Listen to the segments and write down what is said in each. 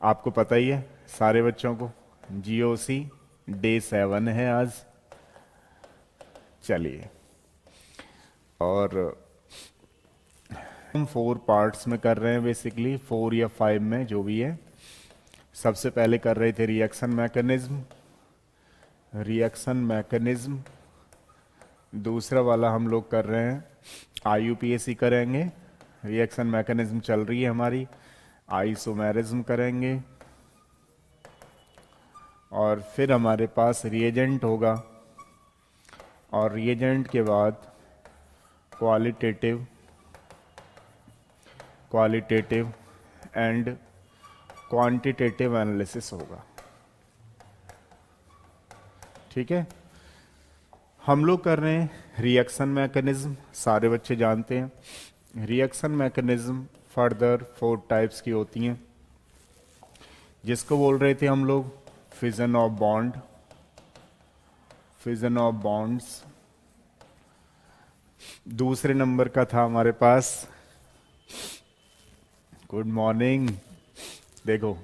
आपको पता ही है सारे बच्चों को, जीओसी डे 7 है आज। चलिए, और हम 4 पार्ट्स में कर रहे हैं, बेसिकली 4 या 5 में जो भी है। सबसे पहले कर रहे थे रिएक्शन मैकेनिज्म। दूसरा वाला हम लोग कर रहे हैं आईयूपीएसी करेंगे। रिएक्शन मैकेनिज्म चल रही है हमारी, आइसोमेरिज्म करेंगे, और फिर हमारे पास रिएजेंट होगा, और रिएजेंट के बाद क्वालिटेटिव एंड क्वांटिटेटिव एनालिसिस होगा। ठीक है, हम लोग कर रहे हैं रिएक्शन मैकेनिज्म। सारे बच्चे जानते हैं रिएक्शन मैकेनिज्म फर्दर 4 टाइप्स की होती हैं, जिसको बोल रहे थे हम लोग फिजन ऑफ बॉन्ड्स। दूसरे नंबर का था हमारे पास, गुड मॉर्निंग, देखो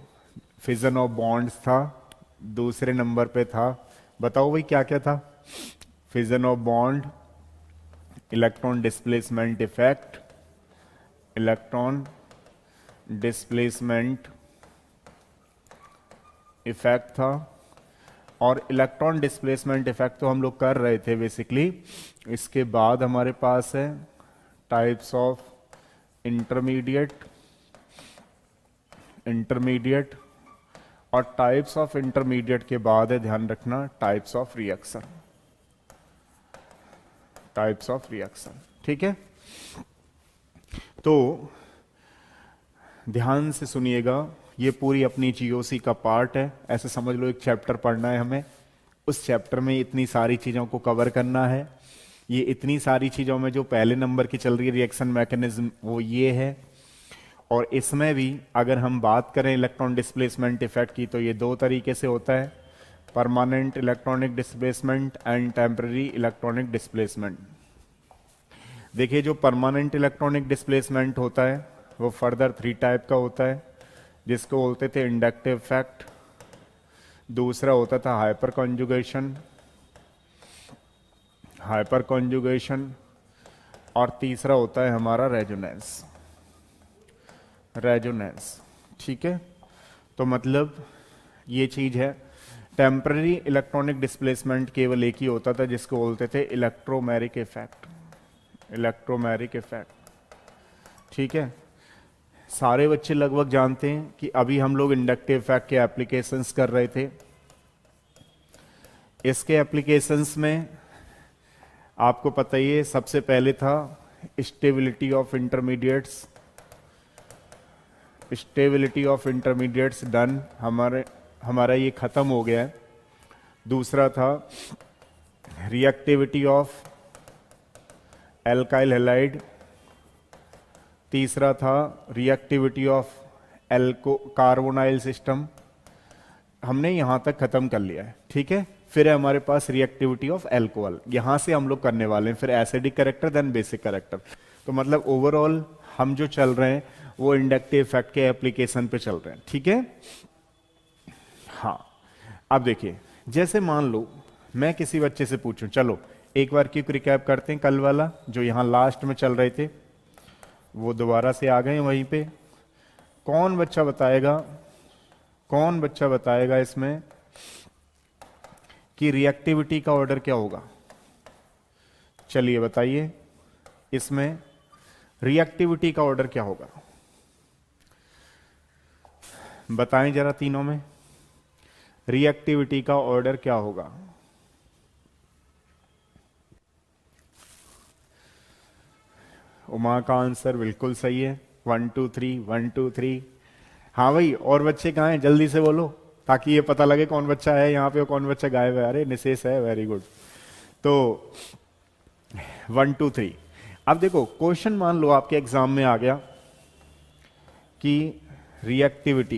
फिजन ऑफ बॉन्ड्स था। दूसरे नंबर पे था, बताओ भाई क्या क्या था? Fission of bond, electron displacement effect, था। और इलेक्ट्रॉन डिस्प्लेसमेंट इफेक्ट तो हम लोग कर रहे थे बेसिकली। इसके बाद हमारे पास है टाइप्स ऑफ इंटरमीडिएट, और टाइप्स ऑफ इंटरमीडिएट के बाद है, ध्यान रखना, टाइप्स ऑफ रिएक्शन। ठीक है, तो ध्यान से सुनिएगा, ये पूरी अपनी जीओसी का पार्ट है। ऐसे समझ लो एक चैप्टर पढ़ना है हमें, उस चैप्टर में इतनी सारी चीजों को कवर करना है। ये इतनी सारी चीजों में जो पहले नंबर की चल रही है रिएक्शन मैकेनिज्म, वो ये है। और इसमें भी अगर हम बात करें इलेक्ट्रॉन डिस्प्लेसमेंट इफेक्ट की, तो ये 2 तरीके से होता है, permanent electronic displacement and temporary electronic displacement. देखिए, जो परमानेंट इलेक्ट्रॉनिक डिस्प्लेसमेंट होता है वो फर्दर 3 टाइप का होता है, जिसको बोलते थे इंडक्टिव इफेक्ट। दूसरा होता था हाइपर कॉन्जुगेशन, और तीसरा होता है हमारा रेजोनेंस। ठीक है, तो मतलब ये चीज है। टेम्पररी इलेक्ट्रॉनिक डिस्प्लेसमेंट केवल एक ही होता था, जिसको बोलते थे इलेक्ट्रोमेरिक इफेक्ट। ठीक है, सारे बच्चे लगभग जानते हैं कि अभी हम लोग इंडक्टिव इफेक्ट के एप्लीकेशंस कर रहे थे। इसके एप्लीकेशंस में आपको पता ही है, सबसे पहले था स्टेबिलिटी ऑफ इंटरमीडिएट्स डन, हमारा ये खत्म हो गया है। दूसरा था रिएक्टिविटी ऑफ एल्काइल हैलाइड। तीसरा था रिएक्टिविटी ऑफ कार्बोनाइल सिस्टम। हमने यहां तक खत्म कर लिया है। ठीक है, फिर है हमारे पास रिएक्टिविटी ऑफ एल्कोहल, यहां से हम लोग करने वाले हैं, फिर acidic character then basic character. तो मतलब ओवरऑल हम जो चल रहे हैं वो इंडक्टिव इफेक्ट के एप्लीकेशन पे चल रहे हैं। ठीक है, हाँ, अब देखिए, जैसे मान लो मैं किसी बच्चे से पूछूं, चलो एक बार क्विक रिकैप करते हैं, कल वाला जो यहां लास्ट में चल रहे थे वो दोबारा से आ गए वहीं पे। कौन बच्चा बताएगा इसमें कि रिएक्टिविटी का ऑर्डर क्या होगा? चलिए बताइए, इसमें रिएक्टिविटी का ऑर्डर क्या होगा? बताएं जरा, तीनों में रिएक्टिविटी का ऑर्डर क्या होगा? उमा का आंसर बिल्कुल सही है, 1 2 3 1 2 3। हाँ भाई, और बच्चे कहाँ हैं? जल्दी से बोलो ताकि ये पता लगे कौन बच्चा है यहाँ पे और कौन बच्चा गायब है। अरे निशेष है, वेरी गुड। तो 1 2 3। अब देखो, क्वेश्चन मान लो आपके एग्जाम में आ गया कि रिएक्टिविटी,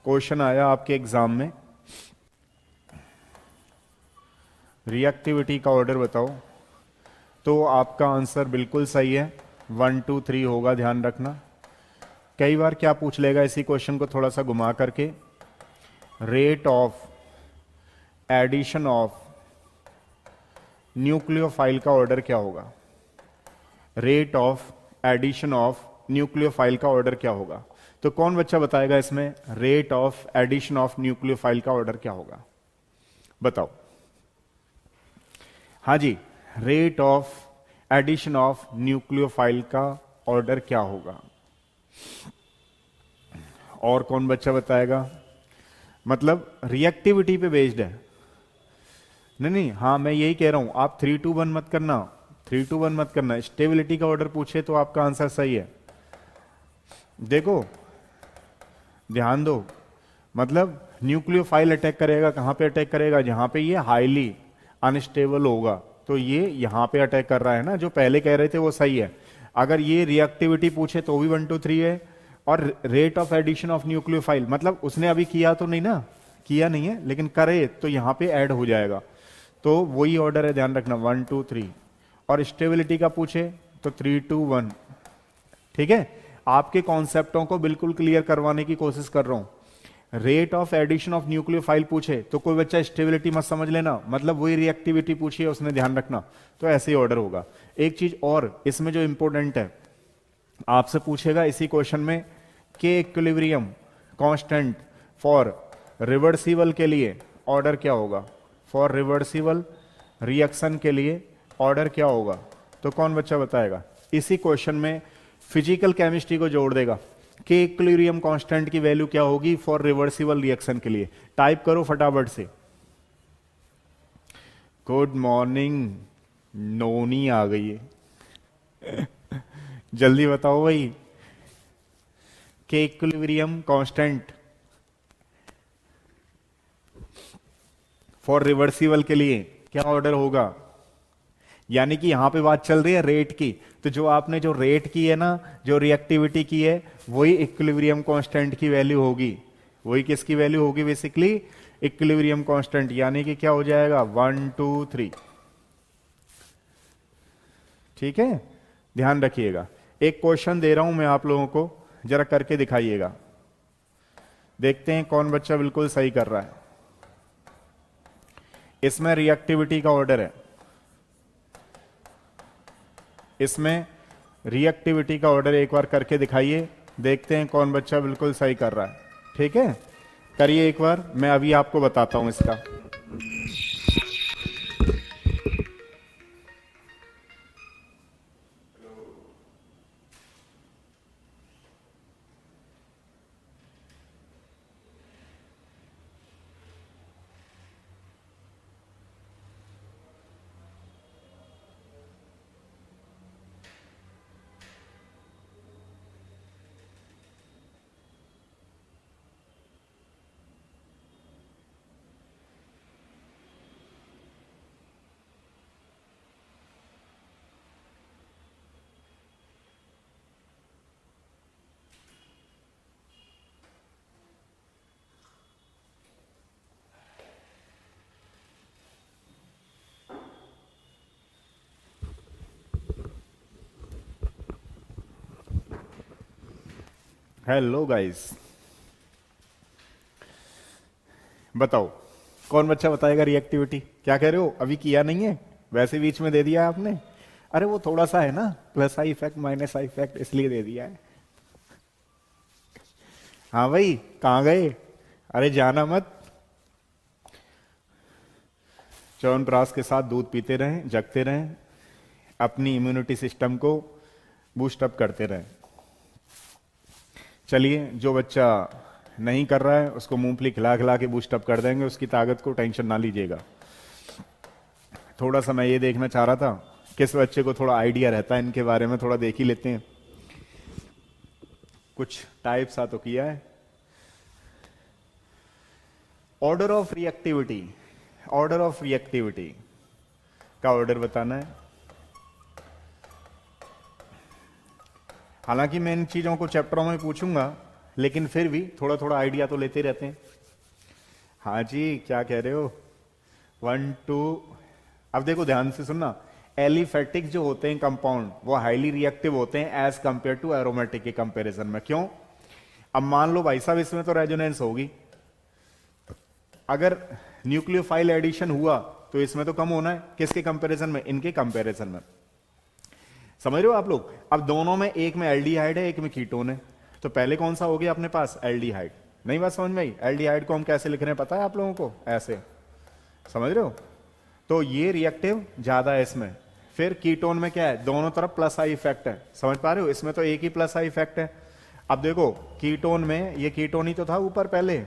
क्वेश्चन आया आपके एग्जाम में, रिएक्टिविटी का ऑर्डर बताओ, तो आपका आंसर बिल्कुल सही है, 1 2 3 होगा, ध्यान रखना। कई बार क्या पूछ लेगा इसी क्वेश्चन को थोड़ा सा घुमा करके, rate of addition of nucleophile का ऑर्डर क्या होगा, rate of addition of nucleophile का ऑर्डर क्या होगा। तो कौन बच्चा बताएगा इसमें rate of addition of nucleophile का ऑर्डर क्या होगा, बताओ। हाँ जी, rate of addition of nucleophile का ऑर्डर क्या होगा। और कौन बच्चा बताएगा, मतलब रिएक्टिविटी पे बेस्ड है। नहीं नहीं, हाँ मैं यही कह रहा हूं, आप 3-2-1 मत करना, 3-2-1 मत करना। स्टेबिलिटी का ऑर्डर पूछे तो आपका आंसर सही है। देखो ध्यान दो, मतलब न्यूक्लियोफाइल अटैक करेगा, कहां पे अटैक करेगा, जहां पे ये हाईली अनस्टेबल होगा, तो ये यहां पे अटैक कर रहा है ना, जो पहले कह रहे थे वो सही है। अगर ये रिएक्टिविटी पूछे तो भी 1 2 3 है, और rate of addition of nucleophile मतलब उसने अभी किया तो नहीं ना, किया नहीं है, लेकिन करे तो यहां पे ऐड हो जाएगा, तो वही ऑर्डर है, ध्यान रखना 1 2 3। और स्टेबिलिटी का पूछे तो 3 2 1। ठीक है, आपके कॉन्सेप्टों को बिल्कुल क्लियर करवाने की कोशिश कर रहा हूं। Rate of addition of nucleophile पूछे तो कोई बच्चा स्टेबिलिटी मत समझ लेना, मतलब वही रिएक्टिविटी पूछी है उसने, ध्यान रखना, तो ऐसे ही ऑर्डर होगा। एक चीज और इसमें जो इंपॉर्टेंट है, आपसे पूछेगा इसी क्वेश्चन में के इक्विलिब्रियम कांस्टेंट फॉर रिवर्सिबल के लिए ऑर्डर क्या होगा, फॉर रिवर्सिबल रिएक्शन के लिए ऑर्डर क्या होगा। तो कौन बच्चा बताएगा, इसी क्वेश्चन में फिजिकल केमिस्ट्री को जोड़ देगा, के इक्विलिब्रियम कांस्टेंट की वैल्यू क्या होगी फॉर रिवर्सिबल रिएक्शन के लिए। टाइप करो फटाफट से। गुड मॉर्निंग, नोनी आ गई है जल्दी बताओ भाई, के इक्विलिब्रियम कांस्टेंट फॉर रिवर्सिबल के लिए क्या ऑर्डर होगा। यानी कि यहां पे बात चल रही है रेट की, तो जो आपने जो रेट की है ना, जो रिएक्टिविटी की है, वही इक्विलिब्रियम कांस्टेंट की वैल्यू होगी। वही किसकी वैल्यू होगी, बेसिकली इक्विलिब्रियम कांस्टेंट। यानी कि क्या हो जाएगा 1 2 3। ठीक है, ध्यान रखिएगा। एक क्वेश्चन दे रहा हूं मैं आप लोगों को, जरा करके दिखाइएगा, देखते हैं कौन बच्चा बिल्कुल सही कर रहा है। इसमें रिएक्टिविटी का ऑर्डर है, इसमें रिएक्टिविटी का ऑर्डर एक बार करके दिखाइए, देखते हैं कौन बच्चा बिल्कुल सही कर रहा है। ठीक है, करिए एक बार, मैं अभी आपको बताता हूं इसका। हेलो गाइस, बताओ कौन बच्चा बताएगा रिएक्टिविटी। क्या कह रहे हो, अभी किया नहीं है, वैसे बीच में दे दिया आपने। अरे वो थोड़ा सा है ना, plus I effect minus I effect, इसलिए दे दिया है। हाँ भाई, कहां गए, अरे जाना मत। च्यवनप्राश के साथ दूध पीते रहें, जगते रहें, अपनी इम्यूनिटी सिस्टम को बूस्ट अप करते रहें। चलिए, जो बच्चा नहीं कर रहा है उसको मूंगफली खिला खिला के बूस्ट अप कर देंगे, उसकी ताकत को टेंशन ना लीजिएगा। थोड़ा सा मैं ये देखना चाह रहा था किस बच्चे को थोड़ा आइडिया रहता है इनके बारे में, थोड़ा देख ही लेते हैं। कुछ टाइप सा तो किया है। Order of reactivity, order of reactivity का ऑर्डर बताना है। हालांकि मैं इन चीजों को चैप्टरों में पूछूंगा, लेकिन फिर भी थोड़ा थोड़ा आइडिया तो लेते रहते हैं। हाँ जी, क्या कह रहे हो, 1 2। अब देखो ध्यान से सुनना, एलिफेटिक जो होते हैं कंपाउंड, वो हाईली रिएक्टिव होते हैं एज कंपेयर टू एरोमेटिक के कंपैरिजन में। क्यों, अब मान लो भाई साहब इसमें तो रेजोनेंस होगी, अगर न्यूक्लियोफाइल एडिशन हुआ तो इसमें तो कम होना है, किसके कंपैरिजन में, इनके कंपैरिजन में। समझ रहे हो आप लोग। अब दोनों में, एक में एल्डिहाइड है एक में कीटोन है, तो पहले कौन सा हो गया अपने पास, एल्डिहाइड। नहीं बात समझ में आई। एल्डिहाइड को हम कैसे लिख रहे हैं पता है आप लोगों को, ऐसे, समझ रहे हो। तो ये रिएक्टिव ज्यादा है इसमें। फिर कीटोन में क्या है, दोनों तरफ प्लस आई इफेक्ट है, समझ पा रहे हो। इसमें तो एक ही प्लस आई इफेक्ट है। अब देखो कीटोन में, ये कीटोन ही तो था ऊपर पहले,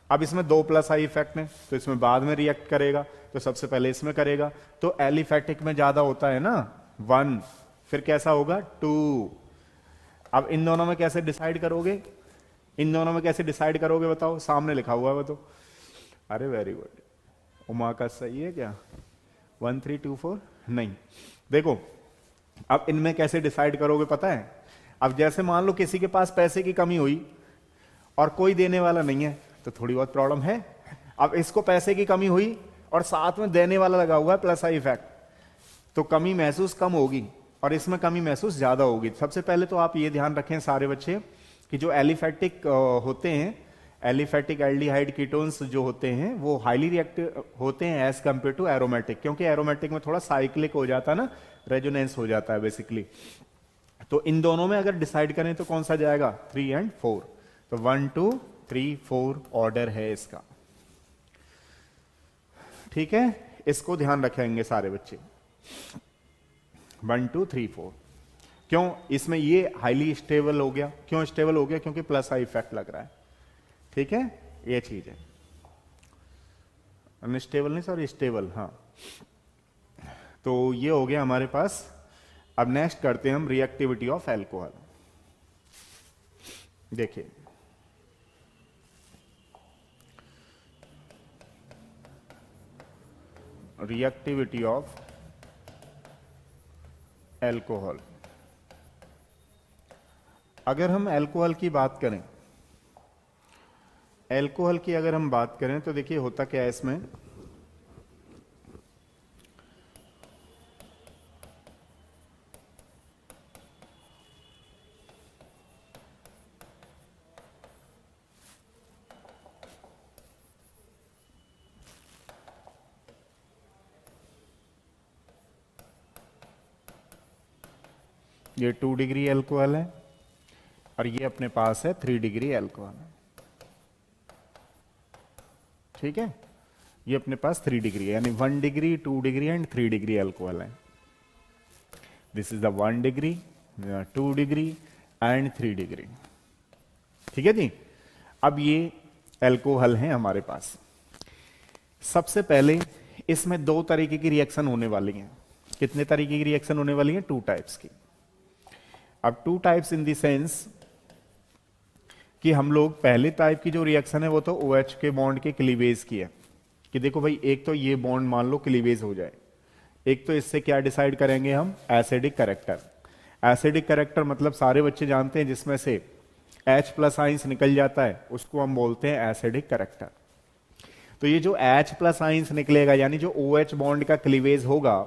अब इसमें दो प्लस आई इफेक्ट है, तो इसमें बाद में रिएक्ट करेगा, तो सबसे पहले इसमें करेगा। तो एलिफैटिक में ज्यादा होता है ना 1, फिर कैसा होगा 2। अब इन दोनों में कैसे डिसाइड करोगे, इन दोनों में कैसे डिसाइड करोगे बताओ, सामने लिखा हुआ है वो तो। अरे वेरी गुड, उमा का सही है क्या, 1 3 2 4 नहीं। देखो अब इनमें कैसे डिसाइड करोगे पता है। अब जैसे मान लो किसी के पास पैसे की कमी हुई और कोई देने वाला नहीं है, तो थोड़ी बहुत प्रॉब्लम है। अब इसको पैसे की कमी हुई और साथ में देने वाला लगा हुआ है प्लस आई इफेक्ट, तो कमी महसूस कम होगी और इसमें कमी महसूस ज्यादा होगी। सबसे पहले तो आप ये ध्यान रखें सारे बच्चे कि जो एलिफैटिक होते हैं, एलिफैटिक एल्डिहाइड कीटोन्स जो होते हैं वो हाईली रिएक्टिव होते हैं एज कंपेयर टू एरोमेटिक, क्योंकि एरोमेटिक में थोड़ा साइक्लिक हो जाता है ना, रेजोनेंस हो जाता है बेसिकली। तो इन दोनों में अगर डिसाइड करें तो कौन सा जाएगा, 3 और 4। तो 1 2 3 4 ऑर्डर है इसका, ठीक है। इसको ध्यान रखेंगे सारे बच्चे, 1 2 3 4। क्यों, इसमें ये हाईली स्टेबल हो गया, क्यों स्टेबल हो गया, क्योंकि प्लस आई इफेक्ट लग रहा है, ठीक है, ये चीज है। अनस्टेबल नहीं सॉरी, स्टेबल, हाँ। तो ये हो गया हमारे पास। अब नेक्स्ट करते हैं हम रिएक्टिविटी ऑफ एल्कोहल। देखिए रिएक्टिविटी ऑफ एल्कोहल। अगर हम एल्कोहल की बात करें, एल्कोहल की अगर हम बात करें तो देखिए होता क्या है इसमें, ये 2 डिग्री एल्कोहल है और ये अपने पास है 3 डिग्री एल्कोहल, ठीक है। ये अपने पास 3 डिग्री है, यानी 1 degree 2 degree and 3 degree alcohol है। This is the 1 degree 2 degree and 3 degree, ठीक है जी। अब ये एल्कोहल है हमारे पास। सबसे पहले इसमें दो तरीके की रिएक्शन होने वाली हैं। कितने तरीके की रिएक्शन होने वाली है, 2 टाइप्स की। अब 2 टाइप्स इन द सेंस कि हम लोग पहले टाइप की जो रिएक्शन है वो तो OH के बॉन्ड के क्लीवेज की है, कि देखो भाई एक तो ये बॉन्ड मान लो क्लीवेज हो जाए, एक तो इससे क्या डिसाइड करेंगे हम, एसिडिक कैरेक्टर। एसिडिक कैरेक्टर मतलब सारे बच्चे जानते हैं जिसमें से H प्लस आइंस निकल जाता है उसको हम बोलते हैं एसिडिक कैरेक्टर। तो ये जो H प्लस आइंस निकलेगा यानी जो OH बॉन्ड का क्लीवेज होगा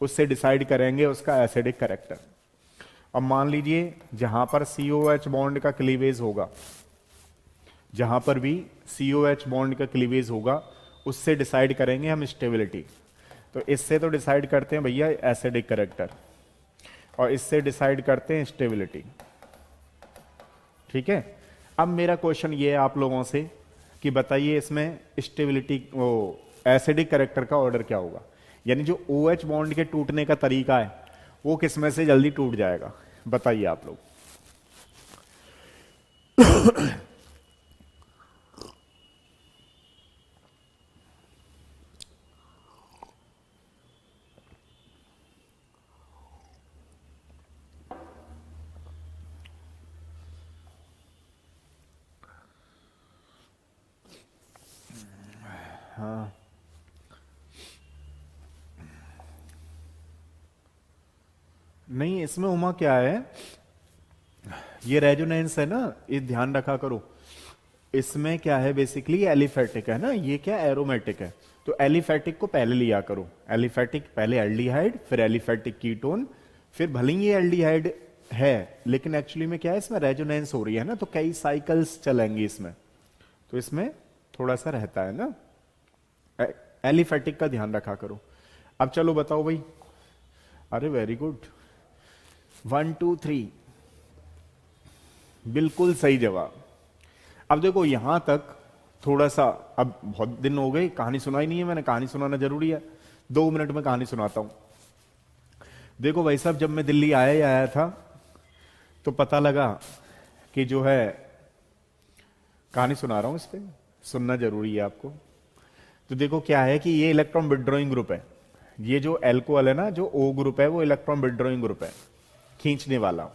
उससे डिसाइड करेंगे उसका एसिडिक कैरेक्टर। अब मान लीजिए जहां पर COH बॉन्ड का क्लीवेज होगा, जहां पर भी COH बॉन्ड का क्लीवेज होगा उससे डिसाइड करेंगे हम स्टेबिलिटी। तो इससे तो डिसाइड करते हैं भैया एसिडिक कैरेक्टर और इससे डिसाइड करते हैं स्टेबिलिटी, ठीक है। अब मेरा क्वेश्चन ये है आप लोगों से कि बताइए इसमें स्टेबिलिटी वो एसिडिक कैरेक्टर का ऑर्डर क्या होगा, यानी जो OH बॉन्ड के टूटने का तरीका है वो किसमें से जल्दी टूट जाएगा, बताइए आप लोग। हाँ नहीं, इसमें उमा क्या है, ये रेजोनेंस है ना, ये ध्यान रखा करो। इसमें क्या है बेसिकली एलिफैटिक है ना, ये क्या एरोमेटिक है। तो एलिफैटिक को पहले लिया करो, एलिफैटिक पहले एल्डिहाइड फिर एलिफैटिक कीटोन, फिर भले ही ये एल्डिहाइड है, लेकिन एक्चुअली में क्या है, इसमें रेजोनेंस हो रही है ना, तो कई साइकिल्स चलेंगी इसमें, तो इसमें थोड़ा सा रहता है ना। एलिफेटिक का ध्यान रखा करो। अब चलो बताओ भाई, अरे वेरी गुड, 1 2 3, बिल्कुल सही जवाब। अब देखो यहां तक थोड़ा सा, अब बहुत दिन हो गए कहानी सुनाई नहीं है मैंने, कहानी सुनाना जरूरी है, 2 मिनट में कहानी सुनाता हूं। देखो भाई साहब, जब मैं दिल्ली आया ही आया था तो पता लगा कि जो है, कहानी सुना रहा हूं, इस पे सुनना जरूरी है आपको। तो देखो क्या है कि ये इलेक्ट्रॉन विड्रॉइंग ग्रुप है, ये जो एल्कोहल है ना, जो ओ ग्रुप है, वो इलेक्ट्रॉन विड्रॉइंग ग्रुप है, खींचने वाला।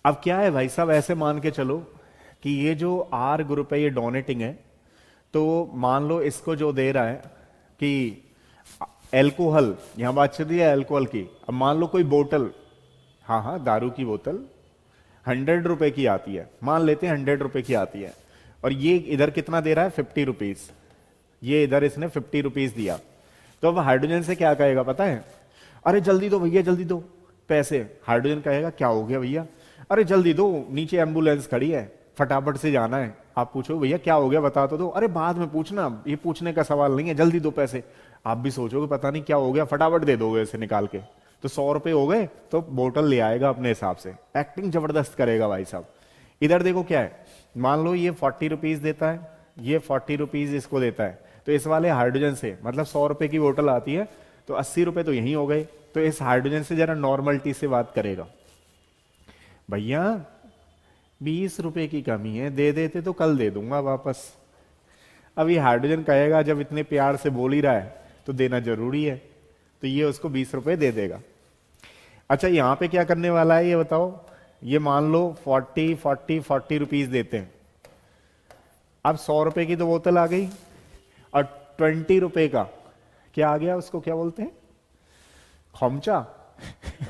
अब क्या है भाई साहब, ऐसे मान के चलो कि ये जो आर ग्रुप है ये डोनेटिंग है, तो मान लो इसको जो दे रहा है कि एल्कोहल, यहां बात चल रही है एल्कोहल की, अब मान लो कोई बोतल, हाँ हाँ दारू की बोतल 100 रुपए की आती है, मान लेते हैं 100 रुपए की आती है, और ये इधर कितना दे रहा है, 50 रुपीज, ये इधर इसने 50 रुपीज दिया। तो अब हाइड्रोजन से क्या कहेगा पता है, अरे जल्दी दो भैया जल्दी दो पैसे। हाइड्रोजन कहेगा क्या हो गया भैया, अरे जल्दी दो, नीचे एम्बुलेंस खड़ी है, फटाफट से जाना है। आप पूछो भैया क्या हो गया बता तो दो, अरे बाद में पूछना, ये पूछने का सवाल नहीं है, जल्दी दो पैसे। आप भी सोचोगे पता नहीं क्या हो गया, फटाफट दे दोगे इसे निकाल के, तो 100 रुपए हो गए, तो बोतल ले आएगा अपने हिसाब से, एक्टिंग जबरदस्त करेगा भाई साहब। इधर देखो क्या है, मान लो ये 40 रुपीज देता है, ये 40 रुपीज इसको देता है, तो इस वाले हाइड्रोजन से, मतलब 100 रुपए की बोतल आती है, तो 80 रुपए तो यहीं हो गए, तो इस हाइड्रोजन से जरा नॉर्मलिटी से बात करेगा, भैया 20 रुपए की कमी है, दे देते तो कल दे दूंगा वापस। अब ये हाइड्रोजन कहेगा जब इतने प्यार से बोल ही रहा है तो देना जरूरी है, तो ये उसको 20 रुपए दे देगा। अच्छा यहां पे क्या करने वाला है ये बताओ, ये मान लो 40 रुपीज देते हैं, अब 100 रुपए की तो बोतल आ गई, और 20 रुपए का क्या आ गया, उसको क्या बोलते हैं, खोमचा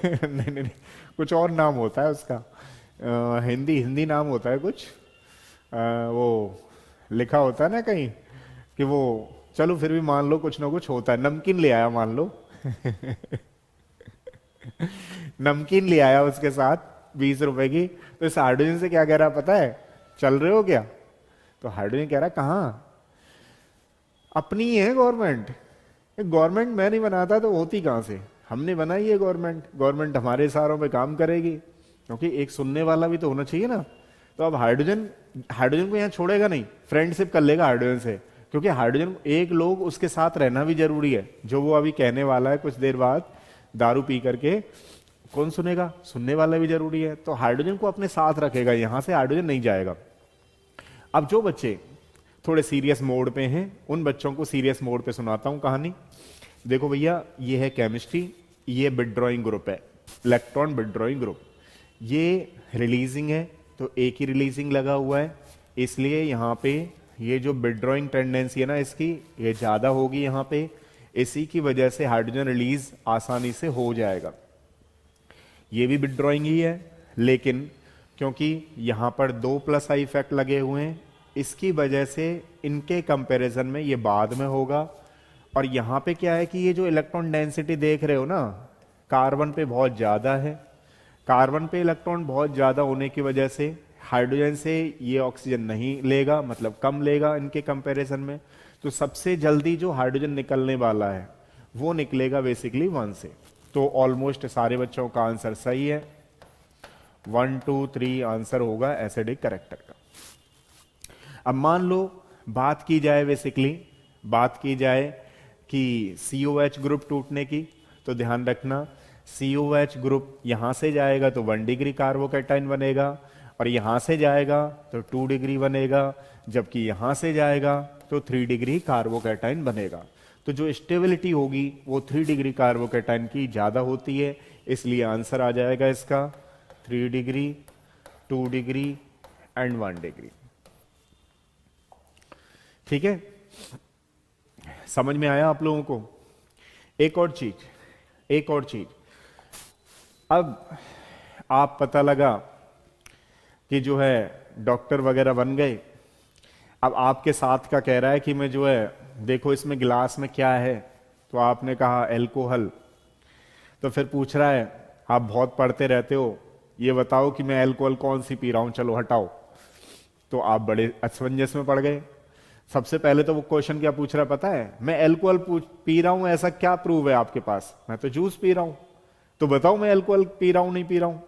नहीं, नहीं नहीं, कुछ और नाम होता है उसका, हिंदी हिंदी नाम होता है कुछ, वो लिखा होता है ना कहीं कि वो, चलो फिर भी मान लो कुछ ना कुछ होता है, नमकीन ले आया मान लो नमकीन ले आया उसके साथ 20 रुपए की, तो इस हाइड्रोजन से क्या कह रहा पता है, चल रहे हो क्या, तो हाइड्रोजन कह रहा कहां, अपनी ही है गवर्नमेंट, गवर्नमेंट मैं नहीं बनाता तो होती कहां से, हमने बनाई है गवर्नमेंट, गवर्नमेंट हमारे इशारों पे काम करेगी, क्योंकि एक सुनने वाला भी तो होना चाहिए ना। तो अब हाइड्रोजन, हाइड्रोजन को यहां छोड़ेगा नहीं, फ्रेंडशिप कर लेगा हाइड्रोजन से, क्योंकि हाइड्रोजन एक लोग उसके साथ रहना भी जरूरी है, जो वो अभी कहने वाला है कुछ देर बाद दारू पी करके, कौन सुनेगा, सुनने वाला भी जरूरी है, तो हाइड्रोजन को अपने साथ रखेगा, यहां से हाइड्रोजन नहीं जाएगा। अब जो बच्चे थोड़े सीरियस मोड पे हैं, उन बच्चों को सीरियस मोड पे सुनाता हूं कहानी। देखो भैया ये है केमिस्ट्री, ये विड्रॉइंग ग्रुप है, इलेक्ट्रॉन विड्रॉइंग ग्रुप, ये रिलीजिंग है, तो एक ही रिलीजिंग लगा हुआ है, इसलिए यहां पे ये जो विड्रॉइंग टेंडेंसी है ना इसकी, ये ज्यादा होगी यहां पे, इसी की वजह से हाइड्रोजन रिलीज आसानी से हो जाएगा। ये भी विड्रॉइंग ही है, लेकिन क्योंकि यहां पर 2+ इफेक्ट लगे हुए हैं, इसकी वजह से इनके कंपैरिजन में ये बाद में होगा। और यहां पे क्या है कि ये जो इलेक्ट्रॉन डेंसिटी देख रहे हो ना, कार्बन पे बहुत ज्यादा है, कार्बन पे इलेक्ट्रॉन बहुत ज्यादा होने की वजह से हाइड्रोजन से ये ऑक्सीजन नहीं लेगा, मतलब कम लेगा इनके कंपैरिजन में, तो सबसे जल्दी जो हाइड्रोजन निकलने वाला है वो निकलेगा बेसिकली 1 से। तो ऑलमोस्ट सारे बच्चों का आंसर सही है, 1 2 3 आंसर होगा एसिडिक करेक्टर का। अब मान लो बात की जाए, बेसिकली बात की जाए कि COH ग्रुप टूटने की, तो ध्यान रखना COH ग्रुप यहां से जाएगा तो 1 डिग्री कार्बोकैटायन बनेगा, और यहां से जाएगा तो 2 डिग्री बनेगा, जबकि यहां से जाएगा तो 3 डिग्री कार्बोकैटायन बनेगा। तो जो स्टेबिलिटी होगी वो 3 डिग्री कार्बोकैटायन की ज्यादा होती है, इसलिए आंसर आ जाएगा इसका 3 डिग्री, 2 डिग्री एंड 1 डिग्री। ठीक है, समझ में आया आप लोगों को। एक और चीज, अब आप पता लगा कि जो है डॉक्टर वगैरह बन गए, अब आपके साथ का कह रहा है कि मैं जो है देखो इसमें गिलास में क्या है, तो आपने कहा एल्कोहल, तो फिर पूछ रहा है आप बहुत पढ़ते रहते हो, ये बताओ कि मैं अल्कोहल कौन सी पी रहा हूं, चलो हटाओ। तो आप बड़े असमंजस में पड़ गए। सबसे पहले तो वो क्वेश्चन क्या पूछ रहा है पता है, मैं अल्कोहल पी रहा हूं, ऐसा क्या प्रूव है आपके पास? मैं तो जूस पी रहा हूं, तो बताओ मैं अल्कोहल पी रहा हूं नहीं पी रहा हूं।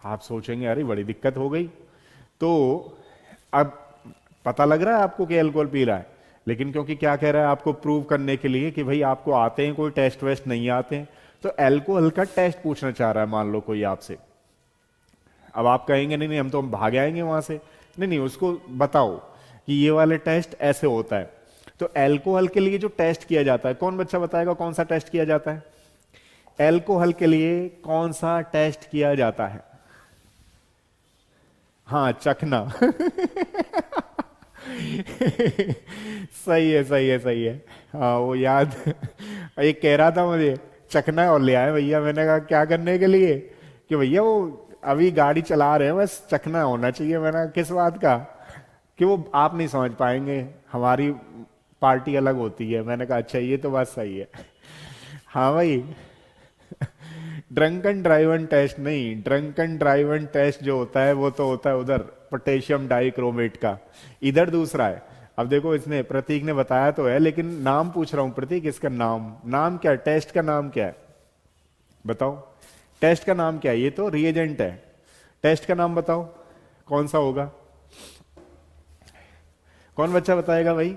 आप सोचेंगे अरे बड़ी दिक्कत हो गई। तो अब पता लग रहा है आपको कि अल्कोहल पी रहा है, लेकिन क्योंकि क्या कह रहा है आपको प्रूव करने के लिए कि भाई आपको आते हैं, कोई टेस्ट वेस्ट नहीं आते हैं, तो अल्कोहल का टेस्ट पूछना चाह रहा है मान लो कोई आपसे। अब आप कहेंगे नहीं नहीं हम तो भाग आएंगे वहां से, नहीं नहीं उसको बताओ कि ये वाले टेस्ट ऐसे होता है। तो अल्कोहल के लिए जो टेस्ट किया जाता है, कौन बच्चा बताएगा कौन सा टेस्ट किया जाता है? अल्कोहल के लिए कौन सा टेस्ट किया जाता है? हाँ, चखना। सही है सही है सही है। हाँ वो याद, एक कह रहा था मुझे चखना है और ले आए भैया, मैंने कहा क्या करने के लिए? कि भैया वो अभी गाड़ी चला रहे हैं बस चखना होना चाहिए। मैंने कहा किस बात का? कि वो आप नहीं समझ पाएंगे, हमारी पार्टी अलग होती है। मैंने कहा अच्छा ये तो बात सही है। हाँ भाई, ड्रंकन ड्राइवन टेस्ट नहीं, ड्रंकन ड्राइवन टेस्ट जो होता है वो तो होता है उधर पोटेशियम डाइक्रोमेट का, इधर दूसरा है। अब देखो इसने प्रतीक ने बताया तो है, लेकिन नाम पूछ रहा हूं प्रतीक, इसका नाम नाम क्या है? टेस्ट का नाम क्या है बताओ? टेस्ट का नाम क्या है? ये तो रिएजेंट है, टेस्ट का नाम बताओ कौन सा होगा? कौन बच्चा बताएगा भाई?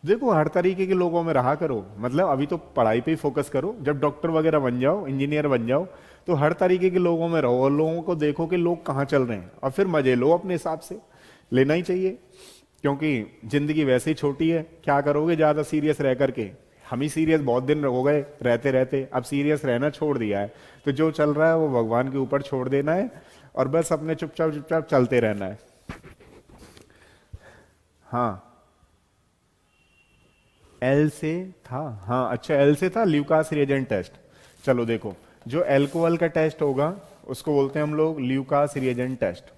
देखो हर तरीके के लोगों में रहा करो, मतलब अभी तो पढ़ाई पे ही फोकस करो, जब डॉक्टर वगैरह बन जाओ, इंजीनियर बन जाओ, तो हर तरीके के लोगों में रहो और लोगों को देखो कि लोग कहाँ चल रहे हैं, और फिर मजे लो अपने हिसाब से, लेना ही चाहिए। क्योंकि जिंदगी वैसे ही छोटी है, क्या करोगे ज्यादा सीरियस रह करके? हम ही सीरियस बहुत दिन हो गए रहते रहते, अब सीरियस रहना छोड़ दिया है। तो जो चल रहा है वो भगवान के ऊपर छोड़ देना है, और बस अपने चुपचाप चुपचाप चलते रहना है। हाँ, एल से था, हाँ अच्छा एल से था, ल्यूकास रिएजेंट टेस्ट। चलो देखो, जो एल्कोहल का टेस्ट होगा उसको बोलते हैं हम लोग ल्यूकास रिएजेंट टेस्ट।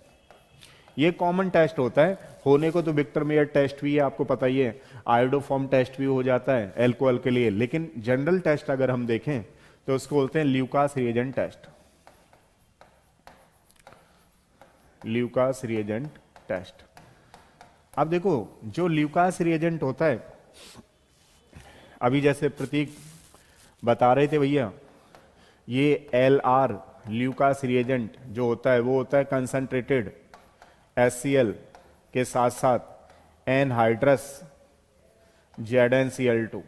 ये कॉमन टेस्ट होता है, होने को तो विक्टर मेयर टेस्ट भी है, आपको पता ही है, आयोडोफॉर्म टेस्ट भी हो जाता है एल्कोहल के लिए, लेकिन जनरल टेस्ट अगर हम देखें तो उसको बोलते हैं Lucas reagent test. Lucas reagent test. अब देखो जो ल्यूकास रिएजेंट होता है, अभी जैसे प्रतीक बता रहे थे भैया, ये एल आर ल्यूकास रिएजेंट जो होता है वो होता है कंसंट्रेटेड HCl के साथ साथ anhydrous ZnCl2,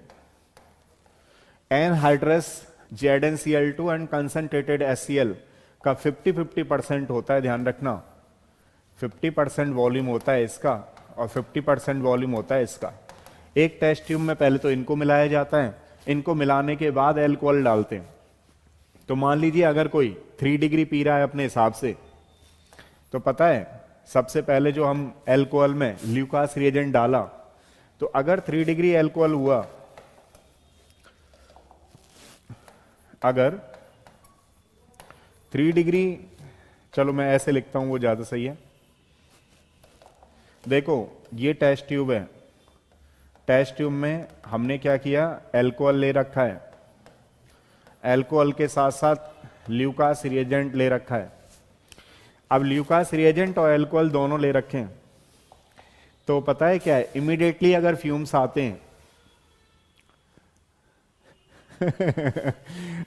anhydrous ZnCl2 and concentrated HCl का 50-50% होता है, ध्यान रखना। 50% वॉल्यूम होता है इसका और 50% वॉल्यूम होता है इसका। एक टेस्ट ट्यूब में पहले तो इनको मिलाया जाता है, इनको मिलाने के बाद एल्कोहल डालते हैं। तो मान लीजिए अगर कोई 3 डिग्री पी रहा है अपने हिसाब से, तो पता है सबसे पहले जो हम एल्कोहल में ल्यूकास रिएजेंट डाला, तो अगर 3 डिग्री एल्कोहल हुआ, अगर 3 डिग्री, चलो मैं ऐसे लिखता हूं वो ज्यादा सही है। देखो ये टेस्ट ट्यूब है, टेस्ट ट्यूब में हमने क्या किया, एल्कोहल ले रखा है, एल्कोहल के साथ साथ ल्यूकास रिएजेंट ले रखा है। अब ल्यूकास रिएजेंट और एल्कोहल दोनों ले रखे हैं, तो पता है क्या है, इमीडिएटली अगर फ्यूम्स आते हैं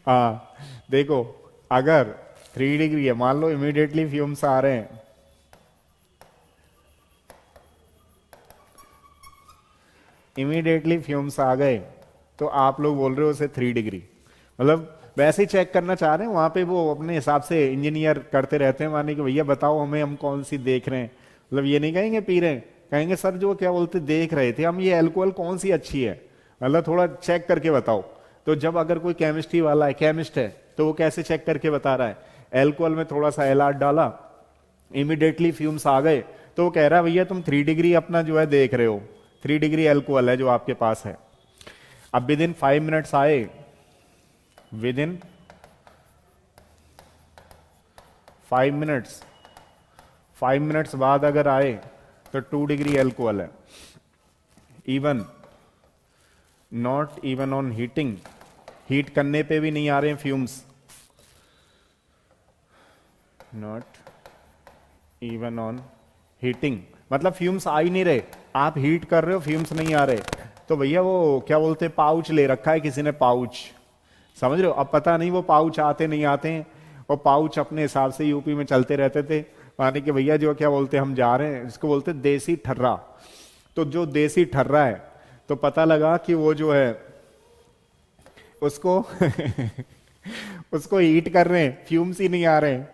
हाँ देखो, अगर 3 डिग्री है मान लो, इमीडिएटली फ्यूम्स आ रहे हैं, इमीडिएटली फ्यूम्स आ गए, तो आप लोग बोल रहे हो उसे 3 डिग्री, मतलब वैसे ही चेक करना चाह रहे हैं, वहां पे वो अपने हिसाब से इंजीनियर करते रहते हैं, माने कि भैया बताओ हमें हम कौन सी देख रहे हैं, मतलब ये नहीं कहेंगे पी रहे हैं, कहेंगे सर जो क्या बोलते देख रहे थे हम, ये अल्कोहल कौन सी अच्छी है, मतलब थोड़ा चेक करके बताओ। तो जब अगर कोई केमिस्ट्री वाला है, केमिस्ट है, तो वो कैसे चेक करके बता रहा है, एल्कोहल में थोड़ा सा एल डाला, इमीडिएटली फ्यूम्स आ गए, तो वो कह रहा है भैया तुम 3 डिग्री अपना जो है देख रहे हो, 3 डिग्री एल्कोहल है जो आपके पास है। अब विद इन 5 मिनट्स आए, विद इन 5 मिनट्स बाद अगर आए तो 2 डिग्री एल्कोहल है, even not even on heating, heat करने पे भी नहीं आ रहे हैं fumes, not even on heating, मतलब फ्यूम्स आ ही नहीं रहे, आप हीट कर रहे हो फ्यूम्स नहीं आ रहे, तो भैया वो क्या बोलते हैं, पाउच ले रखा है किसी ने, पाउच, समझ रहे हो। अब पता नहीं वो पाउच आते नहीं आते हैं, वो पाउच अपने हिसाब से यूपी में चलते रहते थे, माने कि भैया जो क्या बोलते हैं हम जा रहे हैं, इसको बोलते हैं देसी ठर्रा। तो जो देसी ठर्रा है, तो पता लगा कि वो जो है उसको उसको हीट कर रहे हैं, फ्यूम्स ही नहीं आ रहे हैं,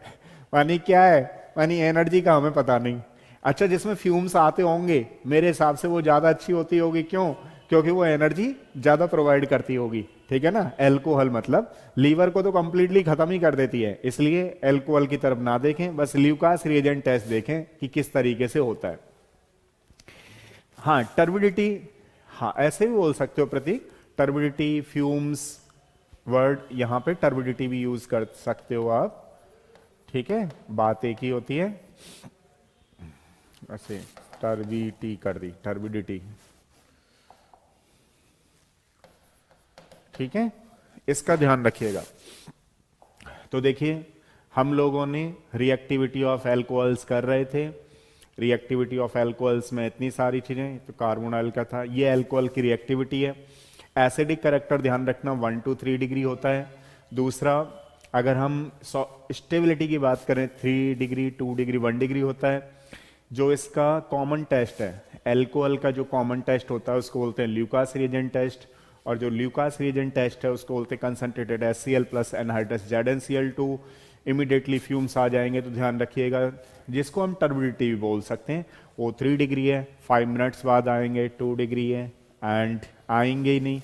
मानी क्या है, मानी एनर्जी का हमें पता नहीं। अच्छा, जिसमें फ्यूम्स आते होंगे मेरे हिसाब से वो ज्यादा अच्छी होती होगी, क्यों, क्योंकि वो एनर्जी ज्यादा प्रोवाइड करती होगी, ठीक है ना। एल्कोहल मतलब लीवर को तो कंप्लीटली खत्म ही कर देती है, इसलिए एल्कोहल की तरफ ना देखें, बस ल्यूकास रिएजेंट टेस्ट देखें कि किस तरीके से होता है। हाँ, टर्बिडिटी, हाँ ऐसे भी बोल सकते हो प्रतीक, टर्बिडिटी, फ्यूम्स, वर्ड यहां पे टर्बिडिटी भी यूज कर सकते हो आप, ठीक है, बात एक ही होती है। ऐसे टर्बिडिटी कर दी, टर्बिडिटी, ठीक है, इसका ध्यान रखिएगा। तो देखिए हम लोगों ने रिएक्टिविटी ऑफ एल्कोहल्स कर रहे थे, रिएक्टिविटी ऑफ एल्कोहल्स में इतनी सारी चीजें, तो कार्बोनाइल का था, ये एल्कोहल की रिएक्टिविटी है। एसिडिक करेक्टर ध्यान रखना 1 to 3 डिग्री होता है। दूसरा, अगर हम स्टेबिलिटी की बात करें 3 डिग्री, 2 डिग्री, 1 डिग्री होता है। जो इसका कॉमन टेस्ट है, एल्कोहल का जो कॉमन टेस्ट होता है उसको बोलते हैं ल्यूकास रिएजेंट टेस्ट, और जो ल्यूकास रिएजेंट टेस्ट है उसको बोलते हैं concentrated HCl plus anhydrous ZnCl2। Immediately fumes आ जाएंगे तो ध्यान रखिएगा, जिसको हम टर्बिडिटी भी बोल सकते हैं, वो 3 डिग्री है, 5 मिनट्स बाद आएंगे 2 डिग्री है, एंड आएंगे ही नहीं,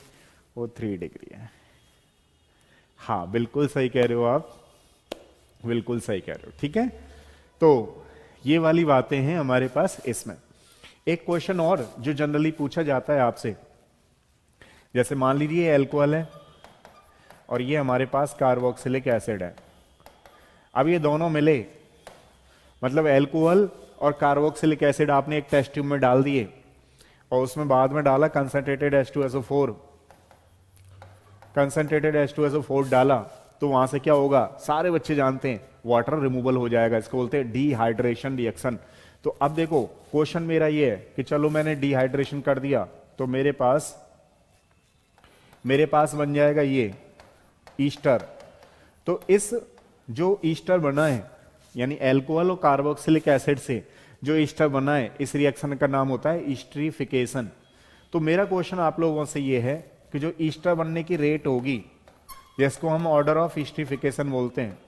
वो 3 डिग्री है। हाँ बिल्कुल सही कह रहे हो आप, बिल्कुल सही कह रहे हो, ठीक है। तो ये वाली बातें हैं हमारे पास इसमें। एक क्वेश्चन और जो जनरली पूछा जाता है आपसे, जैसे मान लीजिए एल्कोहल है और ये हमारे पास कार्बोक्सिलिक एसिड है, अब ये दोनों मिले, मतलब एल्कोहल और कार्बोक्सिलिक एसिड आपने एक टेस्ट ट्यूब में डाल दिए और उसमें बाद में डाला कंसंट्रेटेड H2SO4, कंसंट्रेटेड H2SO4 डाला, तो वहां से क्या होगा, सारे बच्चे जानते हैं वाटर रिमूवल हो जाएगा, इसको बोलते हैं डिहाइड्रेशन रिएक्शन। तो अब देखो क्वेश्चन मेरा ये है कि चलो मैंने डिहाइड्रेशन कर दिया, तो मेरे पास बन जाएगा ये ईस्टर। तो इस जो ईस्टर बना है, यानी एल्कोहल और कार्बोक्सिलिक एसिड से जो ईस्टर बना है, इस रिएक्शन का नाम होता है ईस्टरीफिकेशन। तो मेरा क्वेश्चन आप लोगों से ये है कि जो ईस्टर बनने की रेट होगी, जिसको हम ऑर्डर ऑफ ईस्टरीफिकेशन बोलते हैं,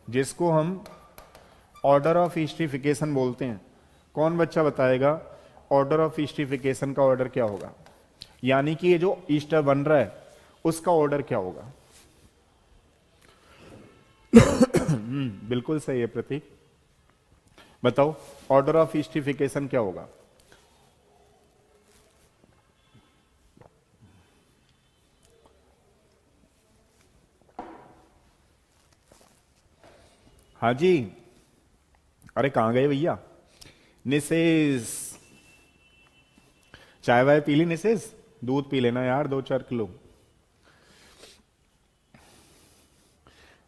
जिसको हम ऑर्डर ऑफ ईस्टरीफिकेशन बोलते हैं, कौन बच्चा बताएगा ऑर्डर ऑफ ईस्टरीफिकेशन का ऑर्डर क्या होगा, यानी कि ये जो ईस्टर बन रहा है उसका ऑर्डर क्या होगा। बिल्कुल सही है प्रतीक, बताओ ऑर्डर ऑफ ईस्टरीफिकेशन क्या होगा। हाँ जी, अरे कहां गए भैया, निसेस चाय वाय पी ली, निसेस दूध पी लेना यार 2-4 किलो।